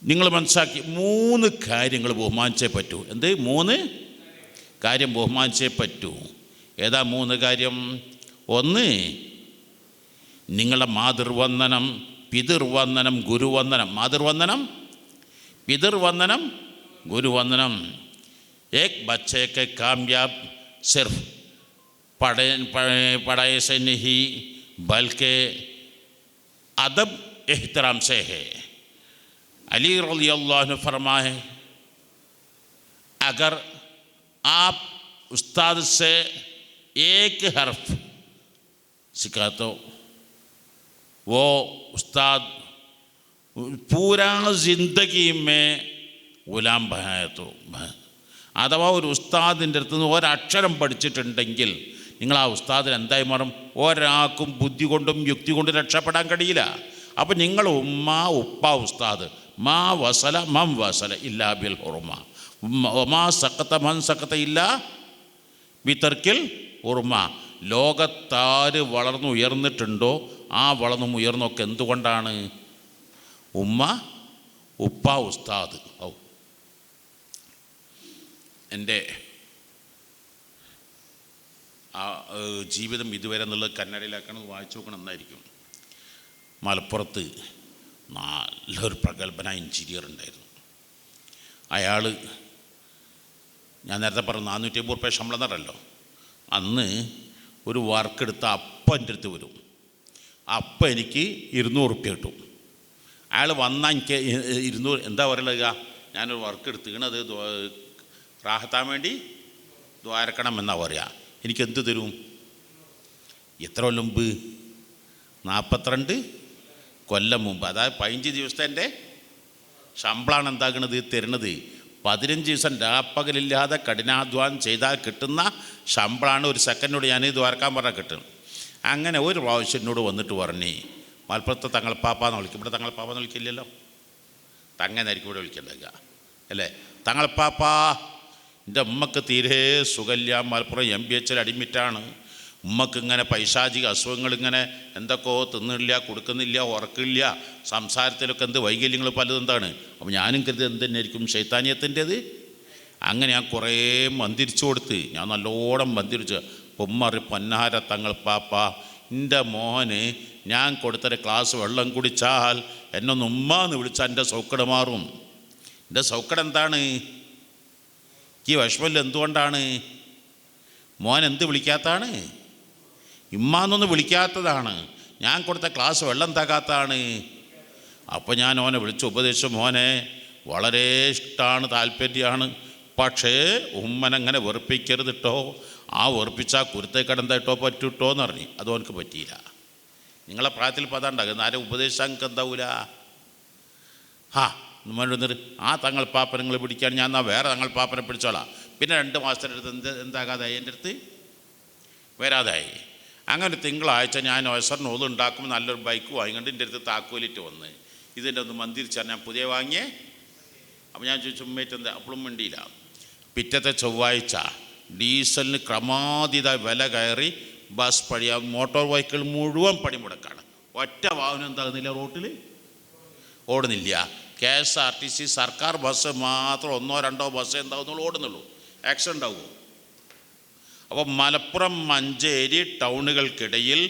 നിങ്ങൾ മനസ്സിലാക്കി, 3 കാര്യങ്ങൾ ബഹുമാനിച്ചേ പറ്റൂ. എന്ത് 3 കാര്യം ബഹുമാനിച്ചേ പറ്റൂ? ഏതാ 3 കാര്യം? 1, നിങ്ങളുടെ മാതൃവന്ദനം, പിതൃവന്ദനം, ഗുരുവന്ദനം. മാതൃവന്ദനം, പിതൃവന്ദനം, ഗുരുവന്ദനം. एक बच्चे के कामयाब सिर्फ पढ़ाई से नहीं बल्कि अदब एहतराम से है. अली रज़ी अल्लाह ने फरमाया, अगर आप उस्ताद से एक हर्फ सीखा तो वो उस्ताद पूरा ज़िंदगी में गुलाम बनाया. तो അഥവാ ഒരു ഉസ്താദിൻ്റെ അടുത്ത് നിന്ന് ഒരക്ഷരം പഠിച്ചിട്ടുണ്ടെങ്കിൽ നിങ്ങൾ ആ ഉസ്താദിന് എന്തായി മാറും? ഒരാൾക്കും ബുദ്ധി കൊണ്ടും യുക്തി കൊണ്ടും രക്ഷപ്പെടാൻ കഴിയില്ല. അപ്പം നിങ്ങൾ ഉമ്മ, ഉപ്പ, ഉസ്താദ്, മാ വസല മം വസല ഇല്ലാ ബിൽ ഹുറുമ മാ സഖത മൻ സഖത ഇല്ലാ ബി തർക്കിൽ ഹുറുമ. ലോകത്താര് വളർന്നുയർന്നിട്ടുണ്ടോ ആ വളർന്നുയർന്നൊക്കെ എന്തുകൊണ്ടാണ്? ഉമ്മ, ഉപ്പ, ഉസ്താദ്. എൻ്റെ ജീവിതം ഇതുവരെ എന്നുള്ളത് കന്നഡയിലാക്കണം, വായിച്ചു നോക്കണം, എന്നായിരിക്കും. മലപ്പുറത്ത് നല്ലൊരു പ്രഗത്ഭനായ എഞ്ചിനീയർ ഉണ്ടായിരുന്നു. അയാൾ, ഞാൻ നേരത്തെ പറഞ്ഞു 450 രൂപ ശമ്പളം തരല്ലോ, അന്ന് ഒരു വർക്ക് എടുത്ത അപ്പം എൻ്റെ അടുത്ത് വരും. അപ്പം എനിക്ക് 200 രൂപ കിട്ടും. അയാൾ വന്നാൽ എനിക്ക് 200, എന്താ പറയുക, ഞാനൊരു വർക്ക് എടുത്തിക്കണത് റാഹത്താൻ വേണ്ടി ദ്വാരക്കണം എന്നാണ് പറയുക. എനിക്കെന്ത് തരും? എത്ര കൊല്ലം മുമ്പ്? 42 കൊല്ലം മുമ്പ്. അതായത് 15 ദിവസത്തെ എൻ്റെ ശമ്പളമാണ് എന്താകണത് തരുന്നത്. 15 ദിവസം രാപ്പകലില്ലാതെ കഠിനാധ്വാനം ചെയ്താൽ കിട്ടുന്ന ശമ്പളമാണ് ഒരു സെക്കൻഡിനോട് ഞാൻ ദ്വാരക്കാൻ പറഞ്ഞാൽ കിട്ടും. അങ്ങനെ ഒരു പ്രാവശ്യം എന്നോട് വന്നിട്ട് പറഞ്ഞ്, മലപ്പുറത്തെ തങ്ങൾപ്പാപ്പാന്ന് വിളിക്കും. ഇവിടെ തങ്ങൾപ്പാപ്പാന്ന് വിളിക്കില്ലല്ലോ, തങ്ങനായിരിക്കും ഇവിടെ വിളിക്കേണ്ടത് അല്ലേ? തങ്ങൾപ്പാപ്പാ, എൻ്റെ ഉമ്മക്ക് തീരെ സുഖമില്ല, മലപ്പുറം MBH അഡ്മിറ്റാണ്. ഉമ്മക്ക് ഇങ്ങനെ പൈശാചിക അസുഖങ്ങളിങ്ങനെ എന്തൊക്കെയോ തിന്നില്ല, കൊടുക്കുന്നില്ല, ഉറക്കില്ല, സംസാരത്തിലൊക്കെ എന്ത് വൈകല്യങ്ങൾ പലതും എന്താണ്. അപ്പോൾ ഞാനും കരുതി എന്തെന്നായിരിക്കും ശൈത്താനിയത്തിൻ്റേത്. അങ്ങനെ ഞാൻ കുറേ മന്ദിരിച്ചു കൊടുത്ത്, ഞാൻ നല്ലോണം മന്ദിരിച്ചു. ഉമ്മറി, പൊന്നാര തങ്ങൾപ്പാപ്പ, എൻ്റെ മോന് ഞാൻ കൊടുത്തൊരു ഗ്ലാസ് വെള്ളം കുടിച്ചാൽ എന്നൊന്ന് ഉമ്മാന്ന് വിളിച്ചാൽ എൻ്റെ സൗക്കട മാറും. എൻ്റെ സൗക്കട എന്താണ്? ഈ വിഷമല്ല എന്തുകൊണ്ടാണ്? മോൻ എന്ത് വിളിക്കാത്തതാണ്? ഇമ്മാന്നൊന്ന് വിളിക്കാത്തതാണ്. ഞാൻ കൊടുത്ത ഗ്ലാസ് വെള്ളം തകാത്തതാണ്. അപ്പോൾ ഞാൻ ഓനെ വിളിച്ച് ഉപദേശിച്ചു, മോനെ വളരെ ഇഷ്ടമാണ്, താല്പര്യമാണ്, പക്ഷേ ഉമ്മനങ്ങനെ വെറുപ്പിക്കരുത് കേട്ടോ. ആ വെറുപ്പിച്ചാൽ കുരുത്തേക്കട എന്തായിട്ടോ പറ്റൂട്ടോ എന്ന് പറഞ്ഞു. അത് ഓനക്ക് പറ്റിയില്ല. നിങ്ങളെ പ്രായത്തിൽ ഇപ്പോൾ അതാണ്ടാകും, ആരെ ഉപദേശിച്ചാൽ നിങ്ങൾക്ക് എന്താവൂല? എന്നിട്ട് ആ തങ്ങൾപ്പാപ്പനെ നിങ്ങൾ പിടിക്കാൻ ഞാൻ എന്നാൽ വേറെ തങ്ങൾപ്പാപ്പനെ പിടിച്ചോളാം. പിന്നെ 2 മാസത്തിൻ്റെ അടുത്ത് എന്താകാതായി, എൻ്റെ അടുത്ത് വരാതായി. അങ്ങനെ തിങ്കളാഴ്ച ഞാൻ ഒസറിന് ഉണ്ടാക്കുമ്പോൾ നല്ലൊരു ബൈക്ക് വാങ്ങിക്കൊണ്ട് എൻ്റെ അടുത്ത് താക്കോലിട്ട് വന്ന്, ഇതിൻ്റെ ഒന്ന് മന്ദിരിച്ചാൽ ഞാൻ പുതിയ വാങ്ങിയേ. അപ്പോൾ ഞാൻ ചോദിച്ചു, ഉമ്മേറ്റ് എന്താ? അപ്പോഴും വേണ്ടിയില്ല. പിറ്റത്തെ ചൊവ്വാഴ്ച ഡീസലിന് ക്രമാതീത വില കയറി, ബസ് പണി, മോട്ടോർ വെഹിക്കിൾ മുഴുവൻ പണിമുടക്കാണ്. ഒറ്റ വാഹനം എന്താകുന്നില്ല റോട്ടിൽ. ഓടുന്നില്ല. KSRTC സർക്കാർ ബസ് മാത്രം 1-2 ബസ് എന്താവുന്നുള്ളൂ ഓടുന്നുള്ളൂ. ആക്സിഡൻ്റ് ഉണ്ടാവുമോ? അപ്പോൾ മലപ്പുറം മഞ്ചേരി ടൗണുകൾക്കിടയിൽ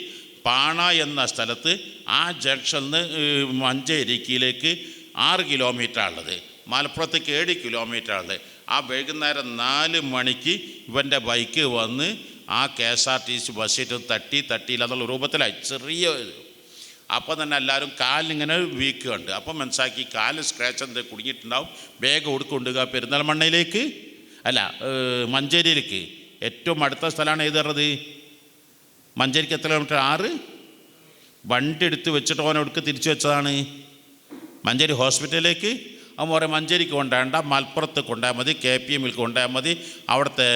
പാണ എന്ന സ്ഥലത്ത് ആ ജംഗ്ഷനിൽ നിന്ന് മഞ്ചേരിക്കിലേക്ക് 6 കിലോമീറ്ററാണുള്ളത്, മലപ്പുറത്തേക്ക് 7 കിലോമീറ്ററാണുള്ളത്. ആ വൈകുന്നേരം 4 മണിക്ക് ഇവൻ്റെ ബൈക്ക് വന്ന് ആ KSRTC ബസ്സിട്ട് തട്ടിയില്ലാന്നുള്ള രൂപത്തിലായി ചെറിയ. അപ്പം തന്നെ എല്ലാവരും കാലിങ്ങനെ വീക്കുണ്ട്. അപ്പം മനസ്സിലാക്കി കാല് സ്ക്രാച്ച് എന്ത് കുടുങ്ങിയിട്ടുണ്ടാവും. വേഗം കൊടുക്കൊണ്ടുക പെരിന്തൽമണ്ണയിലേക്ക്, അല്ല മഞ്ചേരിയിലേക്ക്. ഏറ്റവും അടുത്ത സ്ഥലമാണ് ഏത് പറഞ്ഞത്? മഞ്ചേരിക്ക് എത്ര കിലോമീറ്റർ? 6. വണ്ടി എടുത്ത് വെച്ചിട്ട് ഓനെ എടുക്ക് തിരിച്ചു വെച്ചതാണ് മഞ്ചേരി ഹോസ്പിറ്റലിലേക്ക്. അവൻ പറയും മഞ്ചേരിക്ക് കൊണ്ടുപോകണ്ട, മലപ്പുറത്ത് കൊണ്ടുപോയാൽ മതി, KPMൽ കൊണ്ടുപോയാൽ മതി. അവിടുത്തെ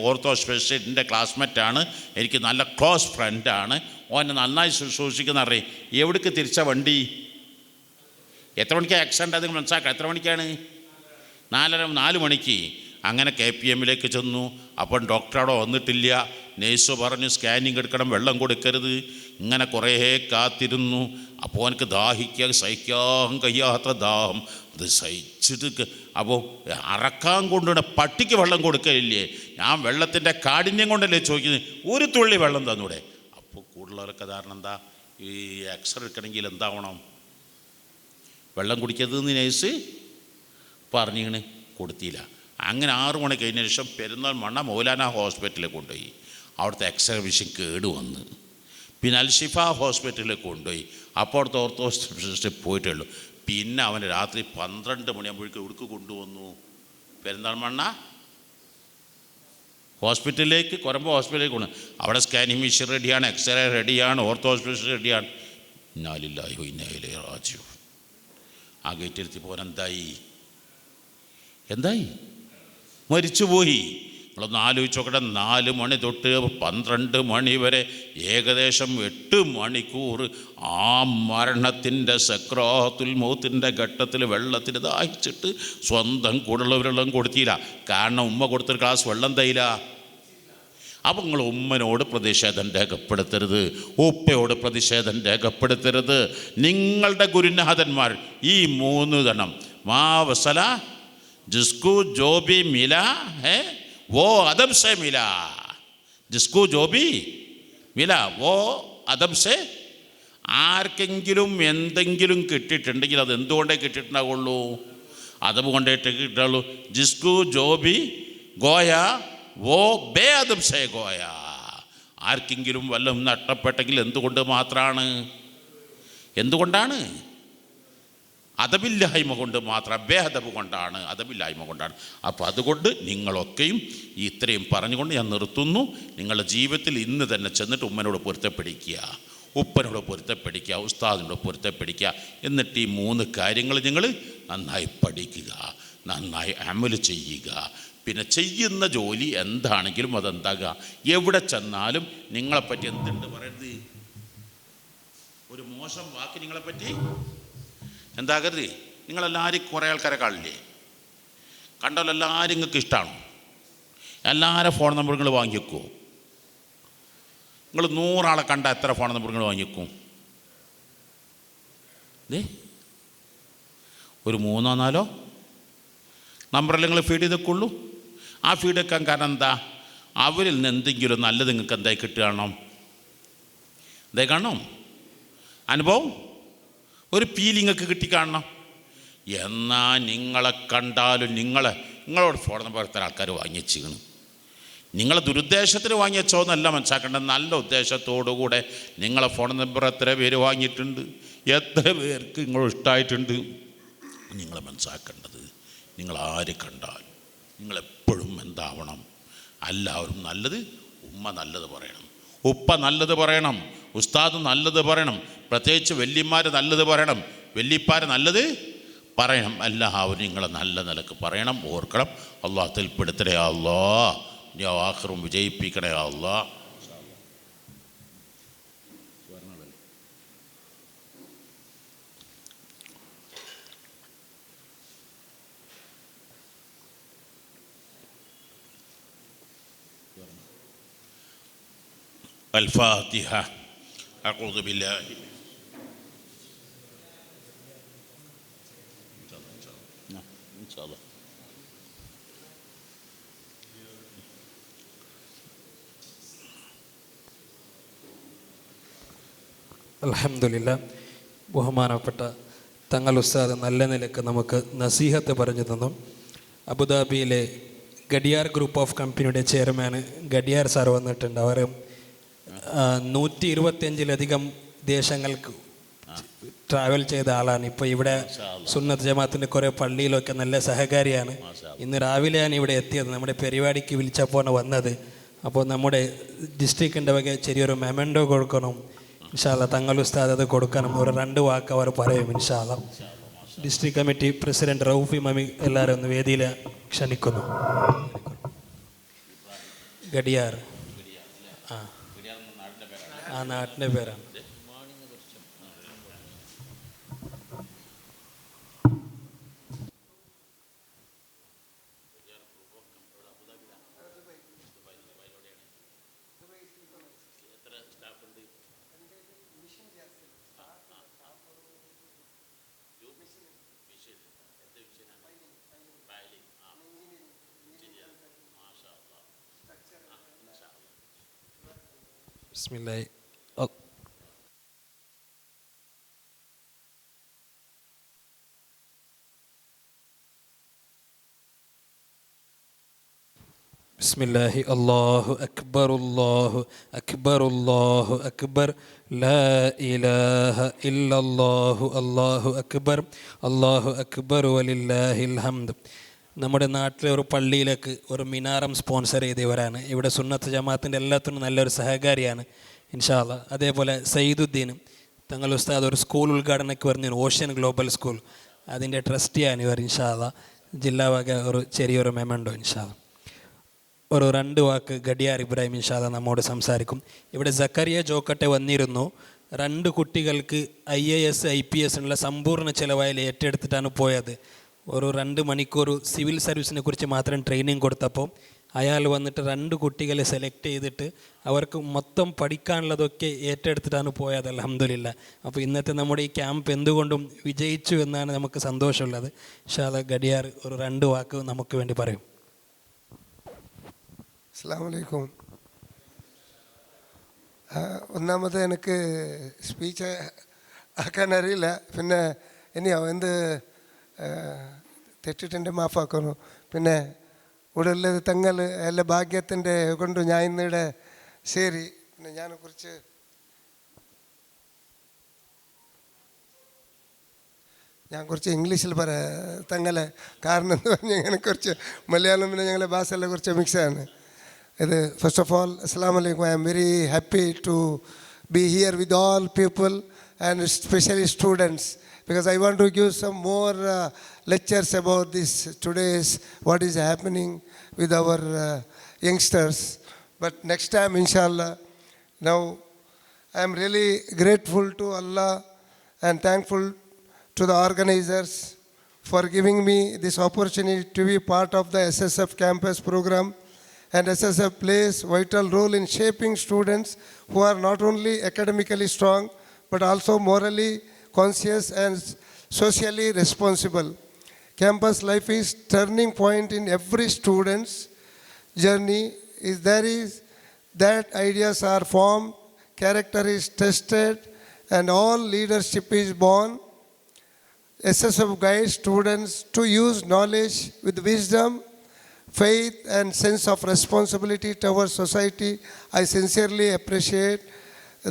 ഓർത്തോ സ്പെഷ്യലിസ്റ്റിൻ്റെ ക്ലാസ്മേറ്റാണ്, എനിക്ക് നല്ല ക്ലോസ് ഫ്രണ്ടാണ്, ഓനെ നന്നായി ശുശ്രൂഷിക്കുന്ന അറിയും. എവിടേക്ക് തിരിച്ച വണ്ടി? എത്ര മണിക്കാണ് ആക്സിഡൻ്റ്? അത് മനസ്സിലാക്കാം. എത്ര മണിക്കാണ്? 4 മണിക്ക്. അങ്ങനെ KPMലേക്ക് ചെന്നു. അപ്പം ഡോക്ടർ അവിടെ വന്നിട്ടില്ല. നേഴ്സ് പറഞ്ഞു സ്കാനിങ് എടുക്കണം, വെള്ളം കൊടുക്കരുത്. ഇങ്ങനെ കുറേ കാത്തിരുന്നു. അപ്പോൾ എനിക്ക് സഹിക്കാൻ കഴിയാത്ത ദാഹം. അത് സഹിച്ചിട്ട് അപ്പോൾ അറക്കാൻ കൊണ്ടുവന്ന പട്ടിക്ക് വെള്ളം കൊടുക്കലില്ലേ? ഞാൻ വെള്ളത്തിൻ്റെ കാഠിന്യം കൊണ്ടല്ലേ ചോദിക്കുന്നത്, ഒരു തുള്ളി വെള്ളം തന്നൂടെ? അപ്പോൾ കൂടുതലൊക്കെ കാരണം എന്താ, ഈ എക്സ്റേ എടുക്കണമെങ്കിൽ എന്താവണം? വെള്ളം കുടിക്കരുതെന്ന് നേഴ്സ് പറഞ്ഞിങ്ങനെ കൊടുത്തില്ല. അങ്ങനെ 6 മണി കഴിഞ്ഞ ശേഷം പെരുന്തൽമണ്ണ മൗലാന ഹോസ്പിറ്റലിൽ കൊണ്ടുപോയി. അവിടുത്തെ എക്സ്റേ മെഷീൻ കേട് വന്ന്. പിന്നെ അൽഷിഫ ഹോസ്പിറ്റലിൽ കൊണ്ടുപോയി. അപ്പോൾ അവിടുത്തെ ഓർത്തോ സ്പെഷ്യലിസ്റ്റ് പോയിട്ടുള്ളൂ. പിന്നെ അവന് രാത്രി 12 മണിയാകുമ്പോഴേക്കും എവിടേക്ക് കൊണ്ടുവന്നു? പെരിന്തൽമണ്ണ ഹോസ്പിറ്റലിലേക്ക്, കൊരമ്പ ഹോസ്പിറ്റലിലേക്ക് കൊണ്ടു. അവിടെ സ്കാനിങ് മെഷീൻ റെഡിയാണ്, എക്സ്റേ റെഡിയാണ്, ഓർത്തോ സ്പെഷ്യലിസ്റ്റ് റെഡിയാണ്. ഇന്നാലില്ലാഹി വ ഇന്നാ ഇലൈഹി റാജിഊൻ. ആ ഗേറ്റിലെത്തി പോകാൻ എന്തായി? മരിച്ചുപോയി. നിങ്ങളൊന്ന് ആലോചിച്ച് നോക്കട്ടെ. 4 മണി തൊട്ട് 12 മണി വരെ ഏകദേശം 8 മണിക്കൂർ ആ മരണത്തിൻ്റെ സക്രാത്തുൽ മൗത്തിൻ്റെ ഘട്ടത്തിൽ വെള്ളത്തിന് ദാഹിച്ചിട്ട് സ്വന്തം കൂടുള്ള വെള്ളം കൊടുത്തില്ല. കാരണം ഉമ്മ കൊടുത്തൊരു ഗ്ലാസ് വെള്ളം തയ്യില്ല. അപ്പം നിങ്ങൾ ഉമ്മനോട് പ്രതിഷേധം രേഖപ്പെടുത്തരുത്, ഉപ്പയോട് പ്രതിഷേധം രേഖപ്പെടുത്തരുത്. നിങ്ങളുടെ ഗുരുനാഥന്മാർ ഈ 3 തണം മാ വസല जिसको जो भी मिला है वो अदब से मिला, जिसको जो भी मिला वो अदब से. ആർക്കെങ്കിലും എന്തെങ്കിലും കിട്ടിയിട്ടുണ്ടെങ്കിൽ അത് എന്തുകൊണ്ടേ കിട്ടിയിട്ടുണ്ടാവുള്ളൂ? അതബ് കൊണ്ടേ കിട്ടുള്ളൂ. ജിസ്കു ജോബി ഗോയ വോ ബേ അദബ് സേ ഗോയ. ആർക്കെങ്കിലും വല്ലതും നഷ്ടപ്പെട്ടെങ്കിൽ എന്തുകൊണ്ട് മാത്രമാണ്? എന്തുകൊണ്ടാണ്? അതബില്ലായ്മ കൊണ്ട് മാത്രം, ബേഹദബ് കൊണ്ടാണ്, അതബില്ലായ്മ കൊണ്ടാണ്. അപ്പോൾ അതുകൊണ്ട് നിങ്ങളൊക്കെയും ഇത്രയും പറഞ്ഞുകൊണ്ട് ഞാൻ നിർത്തുന്നു. നിങ്ങളുടെ ജീവിതത്തിൽ ഇന്ന് തന്നെ ചെന്നിട്ട് ഉമ്മനോട് പൊരുത്തപ്പെടിക്കുക, ഉപ്പനോട് പൊരുത്തപ്പെടിക്കുക, ഉസ്താദിനോട് പൊരുത്തപ്പെടിക്കുക. എന്നിട്ട് ഈ 3 കാര്യങ്ങൾ നിങ്ങൾ നന്നായി പഠിക്കുക, നന്നായി അമൽ ചെയ്യുക. പിന്നെ ചെയ്യുന്ന ജോലി എന്താണെങ്കിലും അതെന്താകുക, എവിടെ ചെന്നാലും നിങ്ങളെപ്പറ്റി എന്തുണ്ട് പറയരുത്, ഒരു മോശം വാക്ക് നിങ്ങളെപ്പറ്റി എന്താകരുത്. നിങ്ങളെല്ലാവരും കുറേ ആൾക്കാരെ കാണില്ലേ, കണ്ടാൽ എല്ലാവരും നിങ്ങൾക്ക് ഇഷ്ടമാണ്. എല്ലാവരും ഫോൺ നമ്പർ നിങ്ങൾ വാങ്ങിവെക്കുമോ? നിങ്ങൾ 100 ആളെ കണ്ടാൽ എത്ര ഫോൺ നമ്പർ നിങ്ങൾ വാങ്ങിവെക്കും? ഒരു 3-4 നമ്പറിൽ നിങ്ങൾ ഫീഡ് ചെയ്തൊക്കെയുള്ളൂ. ആ ഫീഡ് വെക്കാൻ കാരണം എന്താ? അവരിൽ നിന്ന് എന്തെങ്കിലും നല്ലത് നിങ്ങൾക്ക് എന്തായി കിട്ടുകയാണോ? എന്തായി കാണണം? അനുഭവം, ഒരു ഫീലിങ്ങൊക്കെ കിട്ടിക്കാണണം. എന്നാൽ നിങ്ങളെ കണ്ടാലും നിങ്ങളോട് ഫോൺ നമ്പർ എത്ര ആൾക്കാർ വാങ്ങിച്ചിരിക്കണം. നിങ്ങളെ ദുരുദ്ദേശത്തിന് വാങ്ങിച്ചോ എന്നല്ല മനസ്സിലാക്കേണ്ടത്, നല്ല ഉദ്ദേശത്തോടുകൂടെ നിങ്ങളെ ഫോൺ നമ്പർ എത്ര പേര് വാങ്ങിയിട്ടുണ്ട്, എത്ര പേർക്ക് നിങ്ങൾ ഇഷ്ടമായിട്ടുണ്ട്. നിങ്ങൾ മനസ്സിലാക്കേണ്ടത്, നിങ്ങളാര് കണ്ടാലും നിങ്ങളെപ്പോഴും എന്താവണം, എല്ലാവരും നല്ലത്, ഉമ്മ നല്ലത് പറയണം, ഉപ്പ നല്ലത് പറയണം, ഉസ്താദ് നല്ലത് പറയണം, പ്രത്യേകിച്ച് വല്യന്മാർ നല്ലത് പറയണം, വല്യപ്പാർ നല്ലത് പറയണം. എല്ലാവരും നിങ്ങളെ നല്ല നിലക്ക് പറയണം. ഓർക്കണം, അള്ളാഹ് തിൽപ്പെടുത്തണേ അല്ലാ, നീ ആഖിറും വിജയിപ്പിക്കണേ അല്ലാ. الفاتحة. أعوذ بالله അൽഹംദുലില്ലാ. ബഹുമാനപ്പെട്ട തങ്ങൾ ഉസ്താദ് നല്ല നിലക്ക് നമുക്ക് നസീഹത്ത് പറഞ്ഞു തന്നു. അബുദാബിയിലെ ഗഡിയാർ ഗ്രൂപ്പ് ഓഫ് കമ്പനിയുടെ ചെയർമാൻ ഗഡിയാർ സാർ വന്നിട്ടുണ്ട്. അവർ 125-ലധികം ദേശങ്ങൾക്ക് ട്രാവൽ ചെയ്ത ആളാണ്. ഇപ്പോൾ ഇവിടെ സുന്നത്ത് ജമാഅത്തിൻ്റെ കുറേ പള്ളിയിലൊക്കെ നല്ല സഹകാരിയാണ്. ഇന്ന് രാവിലെയാണ് ഇവിടെ എത്തിയത്. നമ്മുടെ പരിപാടിക്ക് വിളിച്ചപ്പോഴാണ് വന്നത്. അപ്പോൾ നമ്മുടെ ഡിസ്ട്രിക്റ്റിൻ്റെ വക ചെറിയൊരു മെമൻഡോ കൊടുക്കണം. ഇൻഷാ അല്ലാ തങ്ങൾ ഉസ്താദ് അത് കൊടുക്കണം. ഒരു 2 വാക്ക് അവർ പറയും ഇൻഷാ അല്ലാ. ഡിസ്ട്രിക്ട് കമ്മിറ്റി പ്രസിഡന്റ് റൌഫി മമി എല്ലാവരും ഒന്ന് വേദിയിൽ ക്ഷണിക്കുന്നു. ഗഡിയാർ ആ നാട്ടിൻ്റെ പേരാണ്. ബിസ്മില്ലാഹി. ബിസ്മില്ലാഹി. അല്ലാഹു അക്ബർ അല്ലാഹു അക്ബർ അല്ലാഹു അക്ബർ ലാ ഇലാഹ ഇല്ലല്ലാഹു അല്ലാഹു അക്ബർ അല്ലാഹു അക്ബർ വലില്ലാഹിൽ ഹംദ്. നമ്മുടെ നാട്ടിലെ ഒരു പള്ളിയിലേക്ക് ഒരു മിനാരം സ്പോൺസർ ചെയ്തവരാണ്. ഇവിടെ സുന്നത്ത് ജമാഅത്തിൻ്റെ എല്ലാത്തിനും നല്ലൊരു സഹകാരിയാണ് ഇൻഷാ അല്ലാ. അതേപോലെ സയ്യിദുദ്ദീനും തങ്ങൾ ഉസ്താദ് ഒരു സ്കൂൾ ഉദ്ഘാടനಕ್ಕೆ പറഞ്ഞു. ഓഷ്യൻ ഗ്ലോബൽ സ്കൂൾ അതിൻ്റെ ട്രസ്റ്റിയാണ് ഇവർ ഇൻഷാ അല്ലാ. ജില്ലാ വക ഒരു ചെറിയൊരു മെമൻഡോ ഇൻഷാ അല്ലാ. ഒരു 2 വാക്ക് ഗഡിയാർ ഇബ്രാഹിം ഇൻഷാ അല്ലാ നമ്മോട് സംസാരിക്കും. ഇവിടെ സക്കറിയ ജോക്കട്ടെ വന്നിരുന്നു. 2 കുട്ടികൾക്ക് IAS IPS ഉള്ള സമ്പൂർണ്ണ ചിലവായിൽ ഏറ്റെടുത്തിട്ടാണ് പോയത്. ഒരു 2 മണിക്കൂർ സിവിൽ സർവീസിനെ കുറിച്ച് മാത്രം ട്രെയിനിങ് കൊടുത്തപ്പോൾ അയാൾ വന്നിട്ട് 2 കുട്ടികളെ സെലക്ട് ചെയ്തിട്ട് അവർക്ക് മൊത്തം പഠിക്കാനുള്ളതൊക്കെ ഏറ്റെടുത്തിട്ടാണ് പോയത്. അൽഹംദുലില്ലാ. അപ്പോൾ ഇന്നത്തെ നമ്മുടെ ഈ ക്യാമ്പ് എന്തുകൊണ്ടും വിജയിച്ചു എന്നാണ് നമുക്ക് സന്തോഷമുള്ളത്. ഇൻഷാ അല്ലാ ഗഡിയാർ ഒരു 2 വാക്ക് നമുക്ക് വേണ്ടി പറയും. അസ്സലാമു അലൈക്കും. ഒന്നാമത് എനിക്ക് സ്പീച്ച് ആക്കാൻ അറിയില്ല. പിന്നെ ഇനിയോ എന്ത് തെറ്റിട്ടെൻ്റെ മാഫാക്കുന്നു. പിന്നെ ഇവിടെ ഉള്ളത് തങ്ങൾ എല്ലാ ഭാഗ്യത്തിൻ്റെ കൊണ്ട് ഞാൻ ഇന്നിവിടെ ശരി. പിന്നെ ഞാനെക്കുറിച്ച് കുറച്ച് ഇംഗ്ലീഷിൽ തങ്ങളെ കാരണം എന്ന് പറഞ്ഞാൽ ഇങ്ങനെ കുറച്ച് മലയാളം പിന്നെ ഞങ്ങളെ ഭാഷയെല്ലാം കുറച്ച് മിക്സാണ്. ഇത് ഫസ്റ്റ് ഓഫ് ഓൾ അസ്സലാമു അലൈക്കും. I am very happy to be here with all people and especially students, because I want to give some more lectures about this today's what is happening with our youngsters. But next time inshallah. Now I am really grateful to Allah and thankful to the organizers for giving me this opportunity to be part of the SSF campus program. And SSF plays vital role in shaping students who are not only academically strong but also morally conscious and socially responsible. Campus life is turning point in every student's journey. That ideas are formed, character is tested, and all leadership is born. SSF guides students to use knowledge with wisdom, faith, and sense of responsibility towards society. I sincerely appreciate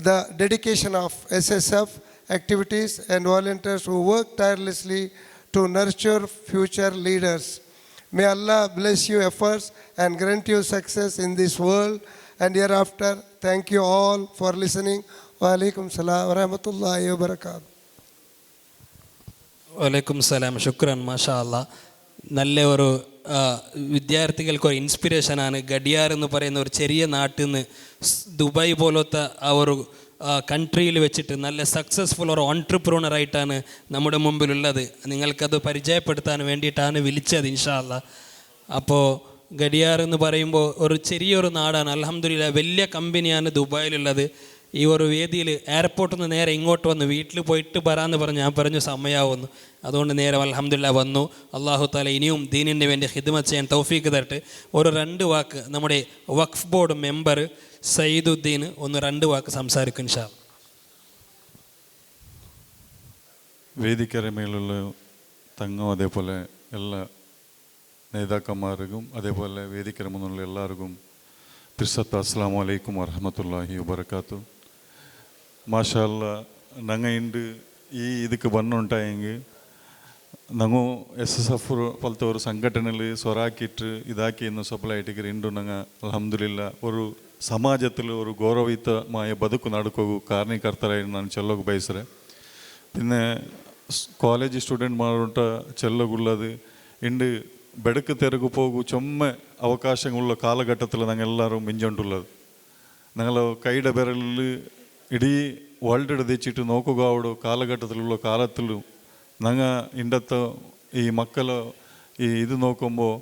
the dedication of SSF activities and volunteers who work tirelessly to nurture future leaders. May Allah bless your efforts and grant you success in this world and hereafter. Thank you all for listening. Wa alaikum salam wa rahmatullahi wa barakatuh. Wa alaikum salam. Shukran. Masha Allah. നല്ല ഒരു വിദ്യാർത്ഥികൾക്ക് ഒരു ഇൻസ്പിറേഷനാണ്. ഗഡിയാർ എന്ന് പറയുന്ന ഒരു ചെറിയ നാട്ടിൽ നിന്ന് ദുബായ് പോലത്തെ ആ ഒരു കൺട്രിയിൽ വെച്ചിട്ട് നല്ല സക്സസ്ഫുൾ ഒരു ഓൺട്രപ്രൂണറായിട്ടാണ് നമ്മുടെ മുമ്പിലുള്ളത്. നിങ്ങൾക്കത് പരിചയപ്പെടുത്താൻ വേണ്ടിയിട്ടാണ് വിളിച്ചത് ഇൻഷാ അല്ലാ. അപ്പോൾ ഗഡിയാർ എന്ന് പറയുമ്പോൾ ഒരു ചെറിയൊരു നാടാണ്. അൽഹംദുലില്ലാ വലിയ കമ്പനിയാണ് ദുബായിലുള്ളത്. ഈ ഒരു വേദിയിൽ എയർപോർട്ടിൽ നിന്ന് നേരെ ഇങ്ങോട്ട് വന്ന് വീട്ടിൽ പോയിട്ട് വരാമെന്ന് പറഞ്ഞ് ഞാൻ പറഞ്ഞു സമയമാവുന്നു. അതുകൊണ്ട് നേരെ അൽഹംദുലില്ലാ വന്നു. അള്ളാഹു താല ഇനിയും ദീനിന് വേണ്ടി ഖിദ്മത്ത് ചെയ്യാൻ തൗഫീക്ക് തരട്ടെ. ഒരു 2 വാക്ക് നമ്മുടെ വഖഫ് ബോർഡ് മെമ്പർ സയ്യിദുദ്ദീൻ ഒന്ന് 2 വാക്ക് സംസാരിക്കും ഇൻഷാ അല്ലാഹ്. വേദിക്കര മേലുള്ള തങ്ങും അതേപോലെ എല്ലാ നേതാക്കന്മാർക്കും അതേപോലെ വേദിക്കര മുന്നുള്ള എല്ലാവർക്കും പിർസത്ത് അസ്സലാമു അലൈക്കും വറഹ്മത്തുള്ളാഹി വബറകാത്തു. മാഷാ അല്ലാ, ഞങ്ങൾ ഇണ്ട് ഈ ಇದಕ್ಕೆ ಬಂದುಂಟಾയെങ്കിൽ ഞങ്ങൾ SSF പോലത്തെ ഒരു സംഘടനയിൽ സ്വറാക്കിയിട്ട് ഇതാക്കി ഇന്ന് സഫലമായിട്ട് ഇണ്ടു ഞങ്ങൾ അൽഹംദുലില്ലാ ഒരു സമാജത്തിൽ ഒരു ಗೌರವಯುತമായ ಬದುಕು ನಡ್ಕೋಗು ಕಾರಣಕರ್ತರಾಗಿ ನಾನು ಚೆಲ್ಲೋಗಿ ಬಯಸ್ರೆ. പിന്നെ കോളേജ് സ്റ്റുഡൻറ്റ് മാറുണ്ട ചെല്ലുള്ളത് ഉണ്ട് ಬೆಳಕು ತೆರಗು ಹೋಗು ಚೊಮ್ಮೆ ಅವಕಾಶങ്ങളുള്ള കാലഘട്ടത്തിൽ ഞങ്ങൾ എല്ലാവരും മിഞ്ചുണ്ടുള്ളത്. ഞങ്ങൾ കൈയുടെ ಬೆರലിൽ ഇടീ വേൾഡ് തെച്ചിട്ട് നോക്കുക അവിടെ കാലഘട്ടത്തിലുള്ള കാലത്തിലും ഞങ്ങൾ ഇണ്ടത്തെ ഈ മക്കൾ ഈ ഇത് നോക്കുമ്പോൾ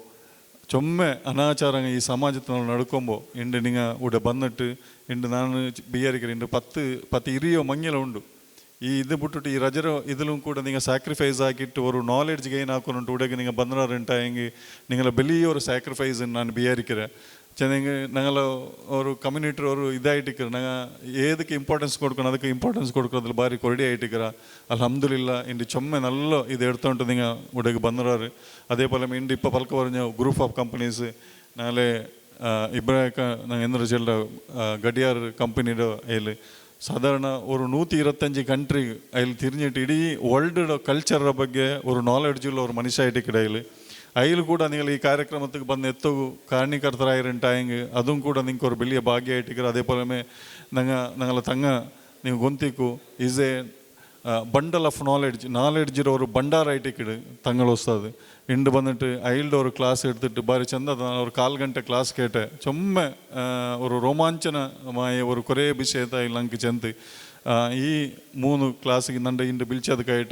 ചൊമ്മെ അനാചാരങ്ങൾ ഈ സമാജത്തിൽ നടക്കുമ്പോൾ ഉണ്ട് നിങ്ങൾ ഇവിടെ വന്നിട്ട് ഉണ്ട് ഞാൻ വിചാരിക്കുന്നുണ്ട് 10-20 മഞ്ഞളുണ്ട് ഈ ഇത് ಬಿಟ್ಟಿട്ട് ഈ ರಜರ ഇതിലും ಕೂಡ നിങ്ങൾ സാക്രിഫൈസ് ആക്കിയിട്ട് ഒരു നോളജ് ഗെയിൻ ആക്കുന്നുണ്ട് ഇവിടേക്ക് നിങ്ങൾ ಬಂದಿರಂಟಾയെങ്കിൽ നിങ്ങളെ വലിയൊരു സാക്രിഫൈസ് ഞാൻ വിചാരിக்கிறேன். ചെന്നെങ്കിൽ ഞങ്ങൾ ഒരു കമ്മ്യൂണിറ്റി ഒരു ഇതായിട്ടിരിക്കുക ഞങ്ങൾ ഏതൊക്കെ ഇമ്പോർട്ടൻസ് കൊടുക്കണം ಅದಕ್ಕೆ ಇಂಪಾರ್ಟೆನ್ಸ್ കൊടുക്കുന്നതിൽ ಭಾರಿ ಕೊರಡಿ ಆയിട്ടിരിക്കുക. അൽഹംദുലില്ലാ ഇണ്ട് ചൊമ്മെ നല്ല ഇത് എടുത്തോണ്ട് നിങ്ങൾ ഇവിടേക്ക് ಬಂದಿರಾರು. അതേപോലെ ഇണ്ട് ഇപ്പോൾ പലക്ക് പറഞ്ഞ ഗ്രൂപ്പ് ഓഫ് കമ്പനീസ് നാളെ ഇബ്രാഹിം ഞങ്ങൾ എന്തൊരു ചെല്ല ഗഡിയാർ കമ്പനിയുടെ അതിൽ സാധാരണ ഒരു 125 കൺട്രി അതിൽ തിരിഞ്ഞിട്ട് ഇടീ വേൾഡ് കൾച്ചറിൻ്റെ ಬಗ್ಗೆ ഒരു നോളജുള്ള ഒരു മനുഷ്യയായിട്ട് കിടയിൽ അതിൽ കൂടെ നിങ്ങൾ ഈ കാര്യക്രമത്തിൽ വന്ന് എത്തുക കാരണಕರ್ತರಾಗಿರಂಟಾയെങ്കിൽ അതും കൂടെ നിങ്ങൾക്ക് ഒരു വലിയ ഭാഗ്യമായിട്ടിരിക്കുക. അതേപോലെ ഞങ്ങളെ തങ്ങ ನೀವು ಗೊಂತಿಕ್ಕು is a bundle of knowledge ഒരു ഭണ്ഡാറായിട്ടിക്കിട് തങ്ങൾ വസ്താത് ഉണ്ട് വന്നിട്ട് അയിലുടെ ഒരു ക്ലാസ് എടുത്തിട്ട് ഭാരി ചെന്ത ഒരു 1/4 ಗಂಟೆ ക്ലാസ് കേട്ടെ ചൊമ്മെ ഒരു രോമാഞ്ചനമായ ഒരു കുറേ വിഷയത്തെ അതിൽ ഞങ്ങൾക്ക് ചെന്ന് ഈ 3 ക്ലാസ്സിಗೆ ನಂಡೆ ಇಂಡು ಬಿಲ್ಚದಕ್ಕಾയിട്ട്